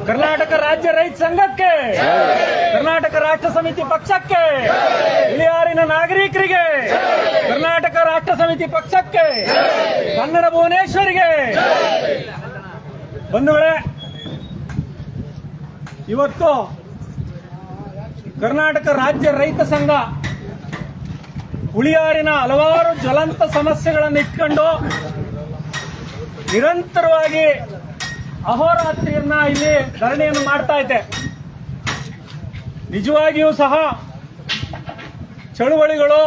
ಕರ್ನಾಟಕ ರಾಜ್ಯ ರೈತ ಸಂಘಕ್ಕೆ, ಕರ್ನಾಟಕ ರಾಷ್ಟ್ರ ಸಮಿತಿ ಪಕ್ಷಕ್ಕೆ, ಹುಳಿಯಾರಿನ ನಾಗರಿಕರಿಗೆ, ಕರ್ನಾಟಕ ರಾಷ್ಟ್ರ ಸಮಿತಿ ಪಕ್ಷಕ್ಕೆ, ಕನ್ನಡ ಭುವನೇಶ್ವರಿಗೆ. ಬಂಧುಗಳೇ, ಇವತ್ತು ಕರ್ನಾಟಕ ರಾಜ್ಯ ರೈತ ಸಂಘ ಹುಳಿಯಾರಿನ ಹಲವಾರು ಜ್ವಲಂತ ಸಮಸ್ಯೆಗಳನ್ನು ಇಟ್ಕೊಂಡು ನಿರಂತರವಾಗಿ ಅಹೋರಾತ್ರಿಯನ್ನ ಇಲ್ಲಿ ಧರಣಿಯನ್ನು ಮಾಡ್ತಾ ಇದೆ. ನಿಜವಾಗಿಯೂ ಸಹ ಚಳುವಳಿಗಳು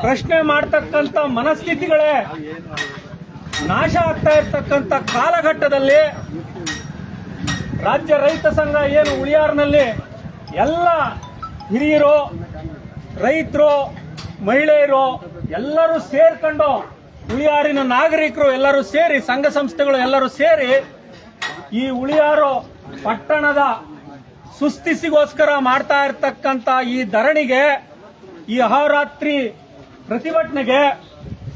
ಪ್ರಶ್ನೆ ಮಾಡತಕ್ಕಂಥ ಮನಸ್ಥಿತಿಗಳೇ ನಾಶ ಆಗ್ತಾ ಇರ್ತಕ್ಕಂಥ ಕಾಲಘಟ್ಟದಲ್ಲಿ ರಾಜ್ಯ ರೈತ ಸಂಘ ಏನು ಹುಳಿಯಾರಿನಲ್ಲಿ ಎಲ್ಲ ಹಿರಿಯರು, ರೈತರು, ಮಹಿಳೆಯರು ಎಲ್ಲರೂ ಸೇರ್ಕೊಂಡು, ಹುಳಿಯಾರಿನ ನಾಗರಿಕರು ಎಲ್ಲರೂ ಸೇರಿ, ಸಂಘ ಸಂಸ್ಥೆಗಳು ಎಲ್ಲರೂ ಸೇರಿ ಈ ಹುಳಿಯಾರು ಪಟ್ಟಣದ ಸುಸ್ಥಿತಿಗೋಸ್ಕರ ಮಾಡ್ತಾ ಇರ್ತಕ್ಕಂಥ ಈ ಧರಣಿಗೆ, ಈ ಅಹೋರಾತ್ರಿ ಪ್ರತಿಭಟನೆಗೆ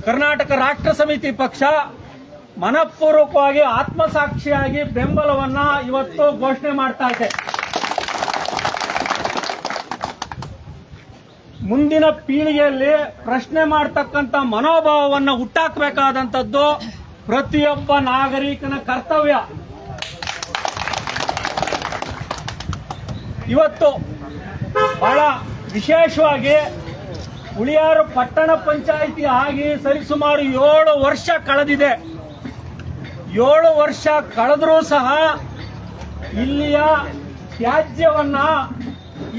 ಕರ್ನಾಟಕ ರಾಷ್ಟ್ರ ಸಮಿತಿ ಪಕ್ಷ ಮನಪೂರ್ವಕವಾಗಿ ಆತ್ಮಸಾಕ್ಷಿಯಾಗಿ ಬೆಂಬಲವನ್ನ ಇವತ್ತು ಘೋಷಣೆ ಮಾಡ್ತಾ ಇದೆ. ಮುಂದಿನ ಪೀಳಿಗೆಯಲ್ಲಿ ಪ್ರಶ್ನೆ ಮಾಡತಕ್ಕಂಥ ಮನೋಭಾವವನ್ನು ಹುಟ್ಟಾಕಬೇಕಾದಂಥದ್ದು ಪ್ರತಿಯೊಬ್ಬ ನಾಗರಿಕನ ಕರ್ತವ್ಯ. ಇವತ್ತು ಬಹಳ ವಿಶೇಷವಾಗಿ ಹುಳಿಯಾರು ಪಟ್ಟಣ ಪಂಚಾಯಿತಿ ಆಗಿ ಸರಿಸುಮಾರು 7 ವರ್ಷ ಕಳೆದಿದೆ. 7 ವರ್ಷ ಕಳೆದರೂ ಸಹ ಇಲ್ಲಿಯ ತ್ಯಾಜ್ಯವನ್ನ,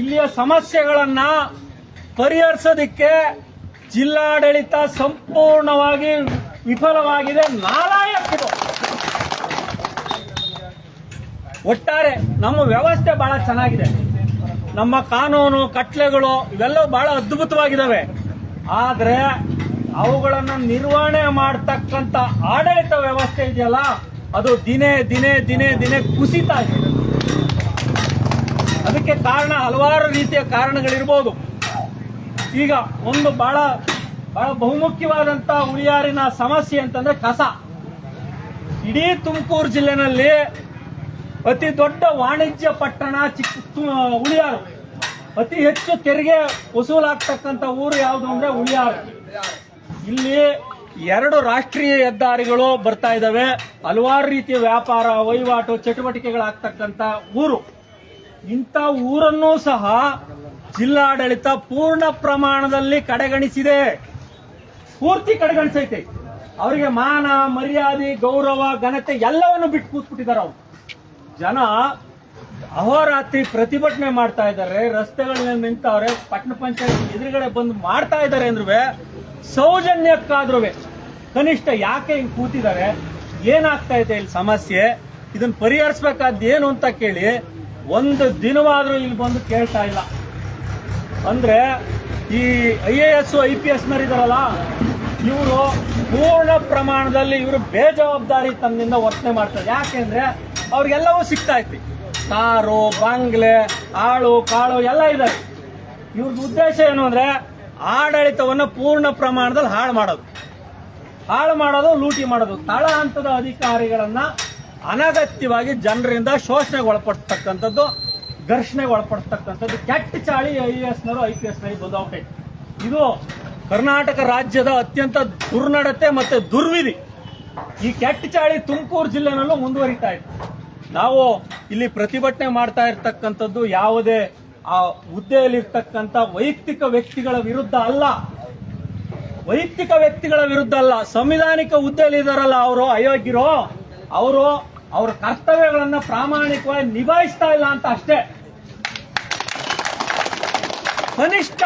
ಇಲ್ಲಿಯ ಸಮಸ್ಯೆಗಳನ್ನ ಪರಿಹರಿಸೋದಕ್ಕೆ ಜಿಲ್ಲಾಡಳಿತ ಸಂಪೂರ್ಣವಾಗಿ ವಿಫಲವಾಗಿದೆ, ನಾಲಾಯಕ್ಕಿದೆ. ಒಟ್ಟಾರೆ ನಮ್ಮ ವ್ಯವಸ್ಥೆ ಬಹಳ ಚೆನ್ನಾಗಿದೆ, ನಮ್ಮ ಕಾನೂನು ಕಟ್ಲೆಗಳು ಇವೆಲ್ಲವೂ ಬಹಳ ಅದ್ಭುತವಾಗಿದ್ದಾವೆ. ಆದರೆ ಅವುಗಳನ್ನು ನಿರ್ವಹಣೆ ಮಾಡತಕ್ಕಂಥ ಆಡಳಿತ ವ್ಯವಸ್ಥೆ ಇದೆಯಲ್ಲ, ಅದು ದಿನೇ ದಿನೇ ದಿನೇ ದಿನೇ ಕುಸಿತಾ ಇದೆ. ಅದಕ್ಕೆ ಕಾರಣ ಹಲವಾರು ರೀತಿಯ ಕಾರಣಗಳಿರ್ಬೋದು. ಈಗ ಒಂದು ಬಹಳ ಬಹುಮುಖ್ಯವಾದಂತ ಹುಳಿಯಾರಿನ ಸಮಸ್ಯೆ ಅಂತಂದ್ರೆ ಕಸ. ಇಡೀ ತುಮಕೂರು ಜಿಲ್ಲೆನಲ್ಲಿ ಅತಿ ದೊಡ್ಡ ವಾಣಿಜ್ಯ ಪಟ್ಟಣ ಹುಳಿಯಾರು. ಅತಿ ಹೆಚ್ಚು ತೆರಿಗೆ ವಸೂಲಾಗ್ತಕ್ಕಂಥ ಊರು ಯಾವುದು ಅಂದ್ರೆ ಹುಳಿಯಾರು. ಇಲ್ಲಿ 2 ರಾಷ್ಟ್ರೀಯ ಹೆದ್ದಾರಿಗಳು ಬರ್ತಾ ಇದ್ದಾವೆ, ಹಲವಾರು ರೀತಿಯ ವ್ಯಾಪಾರ ವಹಿವಾಟು ಚಟುವಟಿಕೆಗಳಾಗ್ತಕ್ಕಂಥ ಊರು. ಇಂಥ ಊರನ್ನೂ ಸಹ ಜಿಲ್ಲಾಡಳಿತ ಪೂರ್ಣ ಪ್ರಮಾಣದಲ್ಲಿ ಕಡೆಗಣಿಸಿದೆ, ಪೂರ್ತಿ ಕಡೆಗಣಿಸೈತೆ. ಅವರಿಗೆ ಮಾನ ಮರ್ಯಾದೆ ಗೌರವ ಘನತೆ ಎಲ್ಲವನ್ನು ಬಿಟ್ಟು ಕೂತ್ಬಿಟ್ಟಿದ್ದಾರೆ. ಅವರು ಜನ ಅಹೋರಾತ್ರಿ ಪ್ರತಿಭಟನೆ ಮಾಡ್ತಾ ಇದ್ದಾರೆ, ರಸ್ತೆಗಳಲ್ಲಿ ನಿಂತವ್ರೆ, ಪಟ್ಟಣ ಪಂಚಾಯತ್ ಎದುರುಗಡೆ ಬಂದು ಮಾಡ್ತಾ ಇದ್ದಾರೆ ಅಂದ್ರೂ ಸೌಜನ್ಯಕ್ಕಾದ್ರೂ ಕನಿಷ್ಠ ಯಾಕೆ ಹಿಂಗ್ ಕೂತಿದ್ದಾರೆ, ಏನಾಗ್ತಾ ಇದೆ ಇಲ್ಲಿ ಸಮಸ್ಯೆ, ಇದನ್ನ ಪರಿಹರಿಸಬೇಕಾದ ಏನು ಅಂತ ಕೇಳಿ ಒಂದು ದಿನವಾದ್ರೂ ಇಲ್ಲಿ ಬಂದು ಕೇಳ್ತಾ ಇಲ್ಲ. ಅಂದ್ರೆ ಈ IAS IPS ನರಿದಾರಲ್ಲ, ಇವರು ಪೂರ್ಣ ಪ್ರಮಾಣದಲ್ಲಿ ಇವರು ಬೇಜವಾಬ್ದಾರಿ ತನ್ನಿಂದ ವರ್ತನೆ ಮಾಡ್ತಾರೆ. ಯಾಕೆಂದ್ರೆ ಅವ್ರಿಗೆಲ್ಲವೂ ಸಿಗ್ತಾ ಇತ್ತು, ಕಾರು ಬಂಗ್ಲೆ ಆಳು ಕಾಳು ಎಲ್ಲ ಇದಾವೆ. ಇವ್ರದ್ದು ಉದ್ದೇಶ ಏನು ಅಂದ್ರೆ ಆಡಳಿತವನ್ನು ಪೂರ್ಣ ಪ್ರಮಾಣದಲ್ಲಿ ಹಾಳು ಮಾಡೋದು, ಲೂಟಿ ಮಾಡೋದು. ತಳ ಹಂತದ ಅಧಿಕಾರಿಗಳನ್ನ ಅನಗತ್ಯವಾಗಿ ಜನರಿಂದ ಶೋಷಣೆಗೆ ಒಳಪಡ್ತಕ್ಕಂಥದ್ದು, ಘರ್ಷಣೆಗೆ ಒಳಪಡ್ತಕ್ಕಂಥದ್ದು ಕೆಟ್ಟ ಚಾಳಿ IAS IPS ಬಂದವಕ್ಕೆ. ಇದು ಕರ್ನಾಟಕ ರಾಜ್ಯದ ಅತ್ಯಂತ ದುರ್ನಡತೆ ಮತ್ತೆ ದುರ್ವಿಧಿ. ಈ ಕೆಟ್ಟ ಚಾಳಿ ತುಮಕೂರು ಜಿಲ್ಲೆನಲ್ಲೂ ಮುಂದುವರಿತಾ ಇದೆ. ನಾವು ಇಲ್ಲಿ ಪ್ರತಿಭಟನೆ ಮಾಡ್ತಾ ಇರ್ತಕ್ಕಂಥದ್ದು ಯಾವುದೇ ಆ ಹುದ್ದೆಯಲ್ಲಿರ್ತಕ್ಕಂಥ ವೈಯಕ್ತಿಕ ವ್ಯಕ್ತಿಗಳ ವಿರುದ್ಧ ಅಲ್ಲ, ಸಂವಿಧಾನಿಕ ಹುದ್ದೆಯಲ್ಲಿ ಇದಾರಲ್ಲ ಅವರು ಅಯೋಗ್ಯರು, ಅವರು ಅವರ ಕರ್ತವ್ಯಗಳನ್ನ ಪ್ರಾಮಾಣಿಕವಾಗಿ ನಿಭಾಯಿಸ್ತಾ ಇಲ್ಲ ಅಂತ ಅಷ್ಟೇ. ಕನಿಷ್ಠ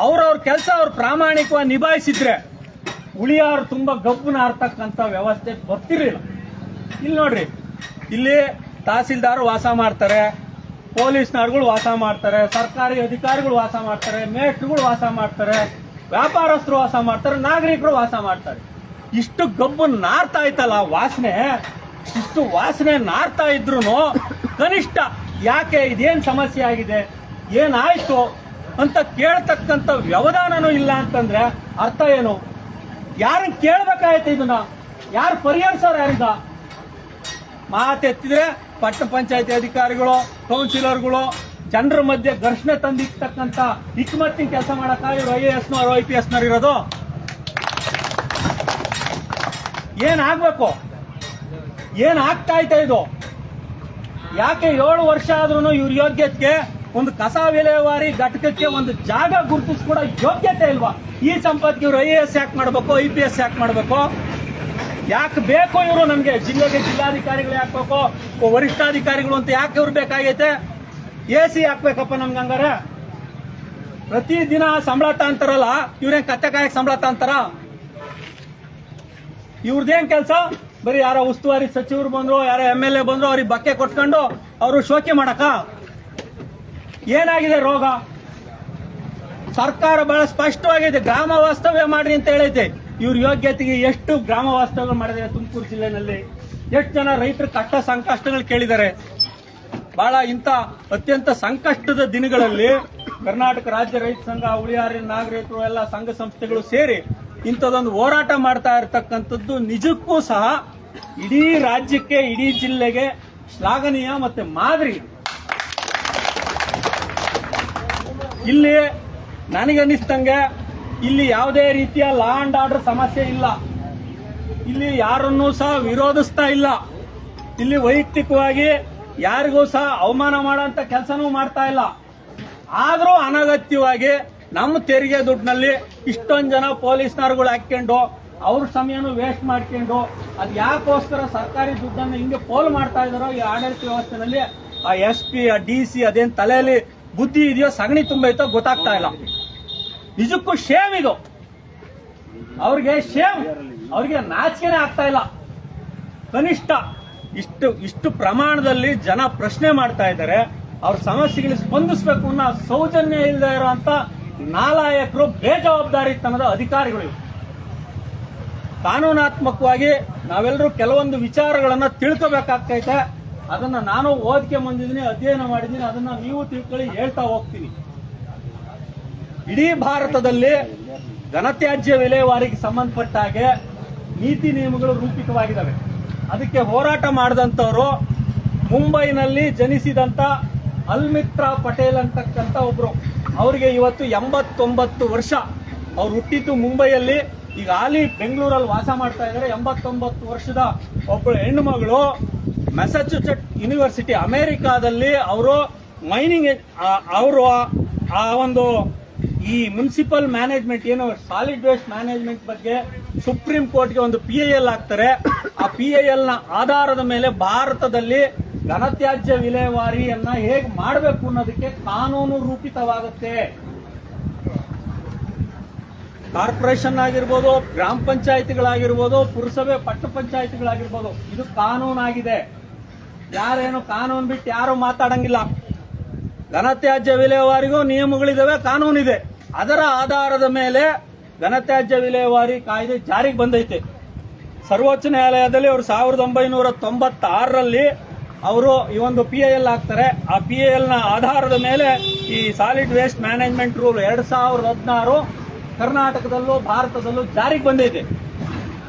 ಅವ್ರವ್ರ ಕೆಲಸ ಅವ್ರು ಪ್ರಾಮಾಣಿಕವಾಗಿ ನಿಭಾಯಿಸಿದ್ರೆ ಹುಳಿಯಾರು ತುಂಬಾ ಗಬ್ಬು ನಾರ್ತಕ್ಕಂಥ ವ್ಯವಸ್ಥೆ ಬರ್ತಿರ್ಲಿಲ್ಲ. ಇಲ್ಲಿ ನೋಡ್ರಿ, ಇಲ್ಲಿ ತಹಸೀಲ್ದಾರ್ ವಾಸ ಮಾಡ್ತಾರೆ, ಪೊಲೀಸ್ನವ್ರುಗಳು ವಾಸ ಮಾಡ್ತಾರೆ, ಸರ್ಕಾರಿ ಅಧಿಕಾರಿಗಳು ವಾಸ ಮಾಡ್ತಾರೆ, ಮೇಸ್ಟ್ರುಗಳು ವಾಸ ಮಾಡ್ತಾರೆ, ವ್ಯಾಪಾರಸ್ಥರು ವಾಸ ಮಾಡ್ತಾರೆ, ನಾಗರಿಕರು ವಾಸ ಮಾಡ್ತಾರೆ. ಇಷ್ಟು ಗಬ್ಬು ನಾರ್ತಾ ಇತ್ತಲ್ಲ ವಾಸನೆ, ಇಷ್ಟು ವಾಸನೆ ನಾರ್ತಾ ಇದ್ರು ಕನಿಷ್ಠ ಯಾಕೆ ಇದೇನ್ ಸಮಸ್ಯೆ ಆಗಿದೆ, ಏನಾಯ್ತು ಅಂತ ಕೇಳ್ತಕ್ಕಂಥ ವ್ಯವಧಾನನೂ ಇಲ್ಲ ಅಂತಂದ್ರೆ ಅರ್ಥ ಏನು? ಯಾರನ್ನ ಕೇಳ್ಬೇಕಾಯ್ತು? ಇದನ್ನ ಯಾರು ಪರಿಹರಿಸೋರು? ಯಾರಿಗ ಮಾತೆತ್ತಿದ್ರೆ ಪಟ್ಟಣ ಪಂಚಾಯತಿ ಅಧಿಕಾರಿಗಳು, ಕೌನ್ಸಿಲರ್ಗಳು ಜನರ ಮಧ್ಯೆ ಘರ್ಷಣೆ ತಂದಿರ್ತಕ್ಕಂಥ ಹಿಕ್ಮತ್ತಿನ ಕೆಲಸ ಮಾಡಕ ಇವರು IAS ನವರು IPS ನವರು ಇರೋದು. ಏನಾಗ್ಬೇಕು, ಏನ್ ಆಗ್ತಾ ಐತೆ ಇದು? ಯಾಕೆ 7 ವರ್ಷ ಆದ್ರೂ ಇವ್ರ ಯೋಗ್ಯತೆಗೆ ಒಂದು ಕಸ ವಿಲೇವಾರಿ ಘಟಕಕ್ಕೆ ಒಂದು ಜಾಗ ಗುರುತಿಸ್ಕೊಡೋ ಯೋಗ್ಯತೆ ಇಲ್ವಾ? ಈ ಸಂಪತ್ತಿಗೆ ಇವ್ರು IAS ಯಾಕೆ ಮಾಡ್ಬೇಕು, IPS ಯಾಕೆ ಮಾಡ್ಬೇಕು? ಯಾಕೆ ಬೇಕು ಇವರು? ನಮ್ಗೆ ಜಿಲ್ಲೆಗೆ ಜಿಲ್ಲಾಧಿಕಾರಿಗಳು ಯಾಕೆ ಬೇಕು, ವರಿಷ್ಠಾಧಿಕಾರಿಗಳು ಅಂತ ಯಾಕೆ ಇವ್ರು ಬೇಕಾಗೈತೆ? AC ಹಾಕ್ಬೇಕಪ್ಪ ನಮ್ಗೆ ಹಂಗಾರೆ? ಪ್ರತಿ ದಿನ ಸಂಬಳ ತಾಂತಾರಲ್ಲ, ಇವ್ರೇನ್ ಕತ್ತೆ ಕಾಯಕ್ ಸಂಬಳ ತಾಂತಾರ? ಇವ್ರದ್ದೇನ್ ಕೆಲಸ? ಬರೀ ಯಾರೋ ಉಸ್ತುವಾರಿ ಸಚಿವರು ಬಂದ್ರು, ಯಾರೋ MLA ಬಂದ್ರು, ಅವ್ರಿಗೆ ಬಕ್ಕೆ ಕೊಟ್ಕೊಂಡು ಅವರು ಶೋಕಿ ಮಾಡಕ? ಏನಾಗಿದೆ ರೋಗ? ಸರ್ಕಾರ ಬಹಳ ಸ್ಪಷ್ಟವಾಗಿದೆ, ಗ್ರಾಮ ವಾಸ್ತವ್ಯ ಮಾಡ್ರಿ ಅಂತ ಹೇಳೈತೆ. ಇವ್ರ ಯೋಗ್ಯತೆಗೆ ಎಷ್ಟು ಗ್ರಾಮ ವಾಸ್ತವ್ಯ ಮಾಡಿದ್ದಾರೆ ತುಮಕೂರು ಜಿಲ್ಲೆನಲ್ಲಿ? ಎಷ್ಟು ಜನ ರೈತರ ಕಷ್ಟ ಸಂಕಷ್ಟಗಳು ಕೇಳಿದ್ದಾರೆ? ಬಹಳ ಇಂಥ ಅತ್ಯಂತ ಸಂಕಷ್ಟದ ದಿನಗಳಲ್ಲಿ ಕರ್ನಾಟಕ ರಾಜ್ಯ ರೈತ ಸಂಘ, ಉಳಿಯಾರಿನ ನಾಗರಿಕರು ಎಲ್ಲ ಸಂಘ ಸಂಸ್ಥೆಗಳು ಸೇರಿ ಇಂಥದೊಂದು ಹೋರಾಟ ಮಾಡ್ತಾ ಇರತಕ್ಕಂಥದ್ದು ನಿಜಕ್ಕೂ ಸಹ ಇಡೀ ರಾಜ್ಯಕ್ಕೆ, ಇಡೀ ಜಿಲ್ಲೆಗೆ ಶ್ಲಾಘನೀಯ ಮತ್ತೆ ಮಾದರಿ. ಇಲ್ಲಿ ನನಗನ್ನಿಸ್ತಂಗೆ ಇಲ್ಲಿ ಯಾವುದೇ ರೀತಿಯ ಲಾ ಅಂಡ್ ಆರ್ಡರ್ ಸಮಸ್ಯೆ ಇಲ್ಲ. ಇಲ್ಲಿ ಯಾರನ್ನೂ ಸಹ ವಿರೋಧಿಸ್ತಾ ಇಲ್ಲ. ಇಲ್ಲಿ ವೈಯಕ್ತಿಕವಾಗಿ ಯಾರಿಗೂ ಸಹ ಅವಮಾನ ಮಾಡೋಂಥ ಕೆಲಸನೂ ಮಾಡ್ತಾ ಇಲ್ಲ. ಆದರೂ ಅನಗತ್ಯವಾಗಿ ನಮ್ಮ ತೆರಿಗೆ ದುಡ್ಡಿನಲ್ಲಿ ಇಷ್ಟೊಂದು ಜನ ಪೊಲೀಸ್ನವರುಗಳು ಹಾಕೊಂಡು ಅವ್ರ ಸಮಯನೂ ವೇಸ್ಟ್ ಮಾಡ್ಕೊಂಡು ಅದು ಯಾಕೋಸ್ಕರ ಸರ್ಕಾರಿ ದುಡ್ಡನ್ನು ಹಿಂಗೆ ಪೋಲ್ ಮಾಡ್ತಾ ಇದಾರೋ ಈ ಆಡಳಿತ ವ್ಯವಸ್ಥೆನಲ್ಲಿ ಆ SP, ಆ DC ಅದೇನ್ ತಲೆಯಲ್ಲಿ ಬುದ್ಧಿ ಇದೆಯೋ ಸಗಣಿ ತುಂಬೈತೋ ಗೊತ್ತಾಗ್ತಾ ಇಲ್ಲ. ನಿಜಕ್ಕೂ ಶೇಮ್ ಇದು. ಅವ್ರಿಗೆ ಶೇಮ್, ಅವ್ರಿಗೆ ನಾಚಿಕೆನೇ ಆಗ್ತಾ ಇಲ್ಲ. ಕನಿಷ್ಠ ಇಷ್ಟು ಪ್ರಮಾಣದಲ್ಲಿ ಜನ ಪ್ರಶ್ನೆ ಮಾಡ್ತಾ ಇದ್ದಾರೆ, ಅವ್ರ ಸಮಸ್ಯೆಗಳಿಗೆ ಸ್ಪಂದಿಸಬೇಕು ಅನ್ನೋ ಸೌಜನ್ಯ ಇಲ್ಲದೆ ಇರುವಂತ ನಾಲಾಯಕರು, ಬೇಜವಾಬ್ದಾರಿತನದ ಅಧಿಕಾರಿಗಳು. ಕಾನೂನಾತ್ಮಕವಾಗಿ ನಾವೆಲ್ಲರೂ ಕೆಲವೊಂದು ವಿಚಾರಗಳನ್ನ ತಿಳ್ಕೋಬೇಕಾಗ್ತೈತೆ. ಅದನ್ನ ನಾನು ಓದಿಕೆ ಬಂದಿದ್ದೀನಿ, ಅಧ್ಯಯನ ಮಾಡಿದ್ದೀನಿ, ಅದನ್ನ ನೀವು ತಿಳ್ಕೊಳ್ಳಿ, ಹೇಳ್ತಾ ಹೋಗ್ತೀನಿ. ಇಡೀ ಭಾರತದಲ್ಲಿ ಘನತ್ಯಾಜ್ಯ ವಿಲೇವಾರಿಗೆ ಸಂಬಂಧಪಟ್ಟ ಹಾಗೆ ನೀತಿ ನಿಯಮಗಳು ರೂಪಿತವಾಗಿದ್ದಾವೆ. ಅದಕ್ಕೆ ಹೋರಾಟ ಮಾಡಿದಂಥವ್ರು ಮುಂಬೈನಲ್ಲಿ ಜನಿಸಿದಂತ ಅಲ್ಮಿತ್ರಾ ಪಟೇಲ್ ಅಂತಕ್ಕಂಥ ಒಬ್ರು. ಅವರಿಗೆ ಇವತ್ತು 89 ವರ್ಷ. ಅವ್ರು ಹುಟ್ಟಿದ್ದು ಮುಂಬೈಯಲ್ಲಿ, ಈಗ ಹಾಲಿ ಬೆಂಗಳೂರಲ್ಲಿ ವಾಸ ಮಾಡ್ತಾ ಇದ್ದಾರೆ. 89 ವರ್ಷದ ಒಬ್ಬಳು ಹೆಣ್ಣು ಮಗಳು ಮ್ಯಾಸಚೂಸೆಟ್ಸ್ ಯೂನಿವರ್ಸಿಟಿ ಅಮೆರಿಕಾದಲ್ಲಿ ಅವರು ಮೈನಿಂಗ್, ಅವರು ಆ ಒಂದು ಈ ಮುನ್ಸಿಪಲ್ ಮ್ಯಾನೇಜ್ಮೆಂಟ್ ಏನು ಸಾಲಿಡ್ ವೇಸ್ಟ್ ಮ್ಯಾನೇಜ್ಮೆಂಟ್ ಬಗ್ಗೆ ಸುಪ್ರೀಂ ಕೋರ್ಟ್ಗೆ ಒಂದು PIL ಹಾಕ್ತಾರೆ. ಆ PIL ನ ಆಧಾರದ ಮೇಲೆ ಭಾರತದಲ್ಲಿ ಘನತ್ಯಾಜ್ಯ ವಿಲೇವಾರಿಯನ್ನ ಹೇಗೆ ಮಾಡಬೇಕು ಅನ್ನೋದಕ್ಕೆ ಕಾನೂನು ರೂಪಿತವಾಗುತ್ತೆ. ಕಾರ್ಪೊರೇಷನ್ ಆಗಿರ್ಬೋದು, ಗ್ರಾಮ ಪಂಚಾಯಿತಿಗಳಾಗಿರ್ಬೋದು, ಪುರಸಭೆ ಪಟ್ಟಣ ಪಂಚಾಯಿತಿಗಳಾಗಿರ್ಬೋದು, ಇದು ಕಾನೂನಾಗಿದೆ. ಯಾರೇನು ಕಾನೂನು ಬಿಟ್ಟು ಯಾರು ಮಾತಾಡಂಗಿಲ್ಲ. ಘನತ್ಯಾಜ್ಯ ವಿಲೇವಾರಿಗೂ ನಿಯಮಗಳಿದಾವೆ, ಕಾನೂನಿದೆ. ಅದರ ಆಧಾರದ ಮೇಲೆ ಘನತ್ಯಾಜ್ಯ ವಿಲೇವಾರಿ ಕಾಯ್ದೆ ಜಾರಿಗೆ ಬಂದೈತೆ. ಸರ್ವೋಚ್ಚ ನ್ಯಾಯಾಲಯದಲ್ಲಿ ಅವರು 1996ರಲ್ಲಿ ಅವರು ಈ ಒಂದು PIL ಹಾಕ್ತಾರೆ. ಆ PIL ನ ಆಧಾರದ ಮೇಲೆ ಈ ಸಾಲಿಡ್ ವೇಸ್ಟ್ ಮ್ಯಾನೇಜ್ಮೆಂಟ್ ರೂಲ್ 2016 ಕರ್ನಾಟಕದಲ್ಲೂ ಭಾರತದಲ್ಲೂ ಜಾರಿಗೆ ಬಂದೈತೆ.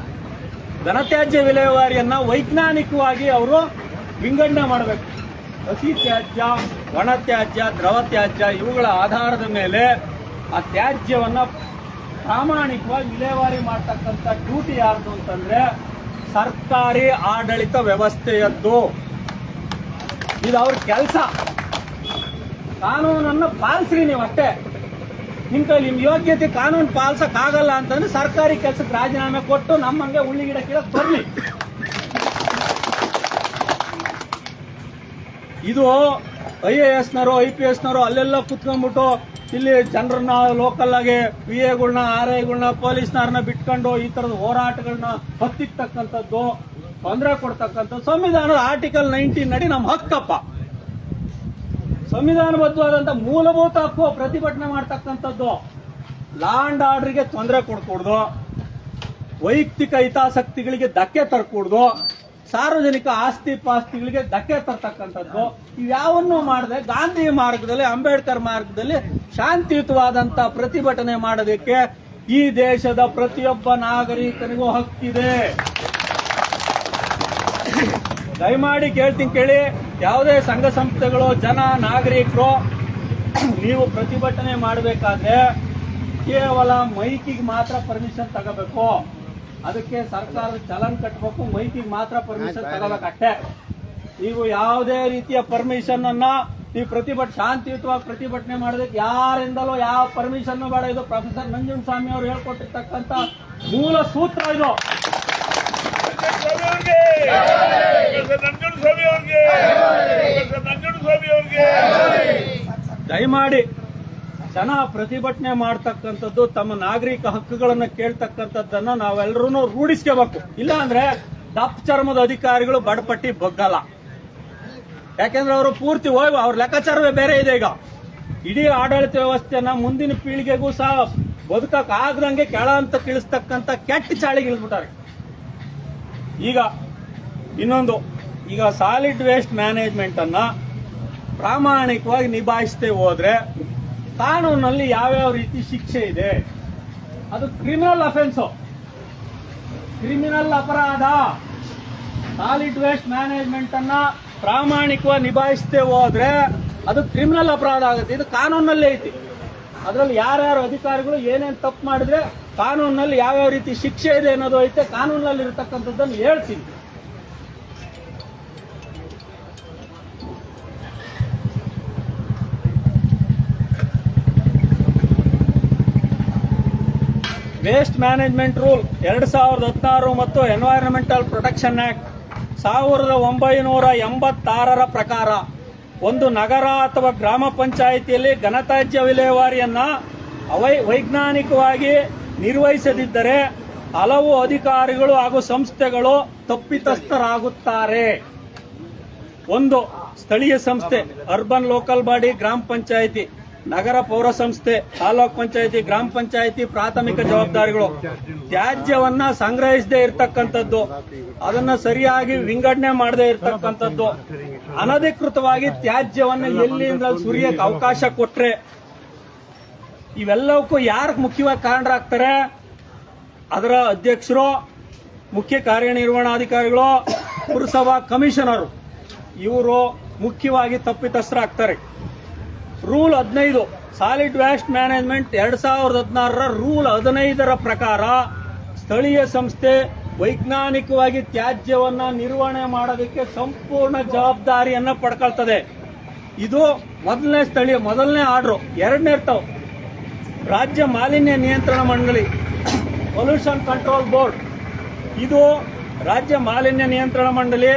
ಘನತ್ಯಾಜ್ಯ ವಿಲೇವಾರಿಯನ್ನ ವೈಜ್ಞಾನಿಕವಾಗಿ ಅವರು ವಿಂಗಡಣೆ ಮಾಡಬೇಕು. ಹಸಿ ತ್ಯಾಜ್ಯ, ಒಣ ತ್ಯಾಜ್ಯ, ದ್ರವ ತ್ಯಾಜ್ಯ ಇವುಗಳ ಆಧಾರದ ಮೇಲೆ ಆ ತ್ಯಾಜ್ಯವನ್ನ ಪ್ರಾಮಾಣಿಕವಾಗಿ ವಿಲೇವಾರಿ ಮಾಡ್ತಕ್ಕಂಥ ಡ್ಯೂಟಿ ಯಾರ್ದು ಅಂತಂದ್ರೆ ಸರ್ಕಾರಿ ಆಡಳಿತ ವ್ಯವಸ್ಥೆಯದ್ದು. ಇದು ಅವ್ರ ಕೆಲಸ. ಕಾನೂನನ್ನು ಪಾಲಿಸ್ರಿ ನೀವು ಅಷ್ಟೇ. ನಿಮ್ ಕೈಲಿ ನಿಮ್ ಯೋಗ್ಯತೆ ಕಾನೂನು ಪಾಲಿಸಕ್ ಆಗಲ್ಲ ಅಂತಂದ್ರೆ ಸರ್ಕಾರಿ ಕೆಲಸಕ್ಕೆ ರಾಜೀನಾಮೆ ಕೊಟ್ಟು ನಮ್ಮಂಗೆ ಉಳ್ಳಿ ಗಿಡ ಕೀಳಕ್ ಬರ್ಲಿ. ಇದು IAS ನವರು IPS ನವರು ಅಲ್ಲೆಲ್ಲ ಕುತ್ಕೊಂಡ್ಬಿಟ್ಟು ಇಲ್ಲಿ ಜನರನ್ನ ಲೋಕಲ್ ಆಗಿ PAಗಳನ್ನ, RIಗಳನ್ನ, ಪೊಲೀಸ್ನವ್ರನ್ನ ಬಿಟ್ಕೊಂಡು ಈ ತರದ ಹೋರಾಟಗಳನ್ನ ಹತ್ತಿರ್ತಕ್ಕಂಥದ್ದು, ತೊಂದರೆ ಕೊಡ್ತಕ್ಕಂಥದ್ದು ಸಂವಿಧಾನದ ಆರ್ಟಿಕಲ್ 19 ನಡಿ ನಮ್ಮ ಹಕ್ಕಪ್ಪ. ಸಂವಿಧಾನಬದ್ಧವಾದಂತ ಮೂಲಭೂತ ಹಕ್ಕು ಪ್ರತಿಭಟನೆ ಮಾಡ್ತಕ್ಕಂಥದ್ದು. ಲಾ ಅಂಡ್ ಆರ್ಡರ್ಗೆ ತೊಂದರೆ ಕೊಡ್ಕೂಡ್ದು, ವೈಯಕ್ತಿಕ ಹಿತಾಸಕ್ತಿಗಳಿಗೆ ಧಕ್ಕೆ ತರಕೂಡ್ದು, ಸಾರ್ವಜನಿಕ ಆಸ್ತಿ ಪಾಸ್ತಿಗಳಿಗೆ ಧಕ್ಕೆ ತರ್ತಕ್ಕಂಥದ್ದು. ಇವ್ಯಾವನ್ನೂ ಮಾಡದೆ ಗಾಂಧಿ ಮಾರ್ಗದಲ್ಲಿ, ಅಂಬೇಡ್ಕರ್ ಮಾರ್ಗದಲ್ಲಿ ಶಾಂತಿಯುತವಾದಂತ ಪ್ರತಿಭಟನೆ ಮಾಡೋದಕ್ಕೆ ಈ ದೇಶದ ಪ್ರತಿಯೊಬ್ಬ ನಾಗರಿಕನಿಗೂ ಹಕ್ಕಿದೆ. ದಯಮಾಡಿ ಕೇಳ್ತೀನಿ ಕೇಳಿ, ಯಾವುದೇ ಸಂಘ ಸಂಸ್ಥೆಗಳು, ಜನ, ನಾಗರಿಕರು ನೀವು ಪ್ರತಿಭಟನೆ ಮಾಡಬೇಕಾದ್ರೆ ಕೇವಲ ಮೈಕಿಗೆ ಮಾತ್ರ ಪರ್ಮಿಷನ್ ತಗೋಬೇಕು. ಅದಕ್ಕೆ ಸರ್ಕಾರದ ಚಲನ್ ಕಟ್ಟಬೇಕು, ಮೈಕಿಗೆ ಮಾತ್ರ ಪರ್ಮಿಷನ್ ತಗೋಬೇಕಷ್ಟೇ. ನೀವು ಯಾವುದೇ ರೀತಿಯ ಪರ್ಮಿಷನ್ ಅನ್ನ ನೀವು ಶಾಂತಿಯುತವಾಗಿ ಪ್ರತಿಭಟನೆ ಮಾಡೋದಕ್ಕೆ ಯಾರಿಂದಲೂ ಯಾವ ಪರ್ಮಿಷನ್ ಬೇಡ. ಇದು ಪ್ರೊಫೆಸರ್ ನಂಜುಂಡಸ್ವಾಮಿ ಅವರು ಹೇಳ್ಕೊಟ್ಟಿರ್ತಕ್ಕಂಥ ಮೂಲ ಸೂತ್ರ ಇದು. ದಯಮಾಡಿ ಜನ ಪ್ರತಿಭಟನೆ ಮಾಡ್ತಕ್ಕಂಥದ್ದು, ತಮ್ಮ ನಾಗರಿಕ ಹಕ್ಕುಗಳನ್ನ ಕೇಳ್ತಕ್ಕಂಥದ್ದನ್ನ ನಾವೆಲ್ಲರೂ ರೂಢಿಸ್ಕೋಬೇಕು. ಇಲ್ಲ ಅಂದ್ರೆ ದಪ್ಪ ಚರ್ಮದ ಅಧಿಕಾರಿಗಳು ಬಡಪಟ್ಟಿ ಬಗ್ಗಲ್ಲ. ಯಾಕೆಂದ್ರೆ ಅವರು ಪೂರ್ತಿ ಹೋಗಿ ಅವ್ರ ಲೆಕ್ಕಾಚಾರವೇ ಬೇರೆ ಇದೆ. ಈಗ ಇಡೀ ಆಡಳಿತ ವ್ಯವಸ್ಥೆಯನ್ನ ಮುಂದಿನ ಪೀಳಿಗೆಗೂ ಸಹ ಬದುಕಕ್ ಆಗದಂಗೆ ಕೆಳ ಅಂತ ತಿಳಿಸ್ತಕ್ಕಂಥ ಕೆಟ್ಟ ಚಾಳಿಗೆ ಇಳಿದ್ಬಿಟ್ಟಾರೆ. ಈಗ ಇನ್ನೊಂದು, ಈಗ ಸಾಲಿಡ್ ವೇಸ್ಟ್ ಮ್ಯಾನೇಜ್ಮೆಂಟ್ ಅನ್ನ ಪ್ರಾಮಾಣಿಕವಾಗಿ ನಿಭಾಯಿಸದೆ ಹೋದ್ರೆ ಕಾನೂನಲ್ಲಿ ಯಾವ್ಯಾವ ರೀತಿ ಶಿಕ್ಷೆ ಇದೆ, ಅದು ಕ್ರಿಮಿನಲ್ ಅಫೆನ್ಸ್, ಕ್ರಿಮಿನಲ್ ಅಪರಾಧ. ಸಾಲಿಡ್ ವೇಸ್ಟ್ ಮ್ಯಾನೇಜ್ಮೆಂಟ್ ಅನ್ನ ಪ್ರಾಮಾಣಿಕವಾಗಿ ನಿಭಾಯಿಸದೆ ಹೋದ್ರೆ ಅದು ಕ್ರಿಮಿನಲ್ ಅಪರಾಧ ಆಗುತ್ತೆ. ಇದು ಕಾನೂನಲ್ಲೇ ಐತಿ. ಅದರಲ್ಲಿ ಯಾರ್ಯಾರು ಅಧಿಕಾರಿಗಳು ಏನೇನು ತಪ್ಪು ಮಾಡಿದ್ರೆ ಕಾನೂನಲ್ಲಿ ಯಾವ್ಯಾವ ರೀತಿ ಶಿಕ್ಷೆ ಇದೆ ಅನ್ನೋದು ಐತೆ. ಕಾನೂನಲ್ಲಿ ಇರತಕ್ಕಂಥದ್ದನ್ನು ಹೇಳ್ತೀನಿ. ವೇಸ್ಟ್ ಮ್ಯಾನೇಜ್ಮೆಂಟ್ ರೂಲ್ 2016 ಮತ್ತು ಎನ್ವೈರನ್ಮೆಂಟಲ್ ಪ್ರೊಟೆಕ್ಷನ್ ಆಕ್ಟ್ 1986 ಪ್ರಕಾರ ಒಂದು ನಗರ ಅಥವಾ ಗ್ರಾಮ ಪಂಚಾಯಿತಿಯಲ್ಲಿ ಘನತ್ಯಾಜ್ಯ ವಿಲೇವಾರಿಯನ್ನ ವೈಜ್ಞಾನಿಕವಾಗಿ ನಿರ್ವಹಿಸದಿದ್ದರೆ ಹಲವು ಅಧಿಕಾರಿಗಳು ಹಾಗೂ ಸಂಸ್ಥೆಗಳು ತಪ್ಪಿತಸ್ಥರಾಗುತ್ತಾರೆ. ಒಂದು, ಸ್ಥಳೀಯ ಸಂಸ್ಥೆ, ಅರ್ಬನ್ ಲೋಕಲ್ ಬಾಡಿ, ಗ್ರಾಮ ಪಂಚಾಯಿತಿ, ನಗರ ಪೌರ ಸಂಸ್ಥೆ, ತಾಲೂಕ್ ಪಂಚಾಯಿತಿ, ಗ್ರಾಮ ಪಂಚಾಯಿತಿ ಪ್ರಾಥಮಿಕ ಜವಾಬ್ದಾರಿಗಳು. ತ್ಯಾಜ್ಯವನ್ನ ಸಂಗ್ರಹಿಸದೇ ಇರತಕ್ಕಂಥದ್ದು, ಅದನ್ನ ಸರಿಯಾಗಿ ವಿಂಗಡಣೆ ಮಾಡದೇ ಇರತಕ್ಕಂಥದ್ದು, ಅನಧಿಕೃತವಾಗಿ ತ್ಯಾಜ್ಯವನ್ನ ಎಲ್ಲಿಂದ ಸುರಿಯಕ್ಕೆ ಅವಕಾಶ ಕೊಟ್ರೆ, ಇವೆಲ್ಲವಕ್ಕೂ ಯಾರು ಮುಖ್ಯವಾಗಿ ಕಾರಣರಾಗ್ತಾರೆ? ಅದರ ಅಧ್ಯಕ್ಷರು, ಮುಖ್ಯ ಕಾರ್ಯನಿರ್ವಹಣಾಧಿಕಾರಿಗಳು, ಪುರಸಭಾ ಕಮಿಷನರ್, ಇವರು ಮುಖ್ಯವಾಗಿ ತಪ್ಪಿತಸ್ಥರಾಗ್ತಾರೆ. Rule 15 solid waste management 2016 rule 15 ಪ್ರಕಾರ ಸ್ಥಳೀಯ ಸಂಸ್ಥೆ ವೈಜ್ಞಾನಿಕವಾಗಿ ತ್ಯಾಜ್ಯವನ್ನ ನಿರ್ವಹಣೆ ಮಾಡೋದಕ್ಕೆ ಸಂಪೂರ್ಣ ಜವಾಬ್ದಾರಿಯನ್ನ ಪಡ್ಕೊಳ್ತದೆ. ಇದು ಮೊದಲನೇ ಆರ್ಡರ್. ಎರಡನೇ ಇರ್ತಾವ ರಾಜ್ಯ ಮಾಲಿನ್ಯ ನಿಯಂತ್ರಣ ಮಂಡಳಿ, ಪೊಲ್ಯೂಷನ್ ಕಂಟ್ರೋಲ್ ಬೋರ್ಡ್. ಇದು ರಾಜ್ಯ ಮಾಲಿನ್ಯ ನಿಯಂತ್ರಣ ಮಂಡಳಿ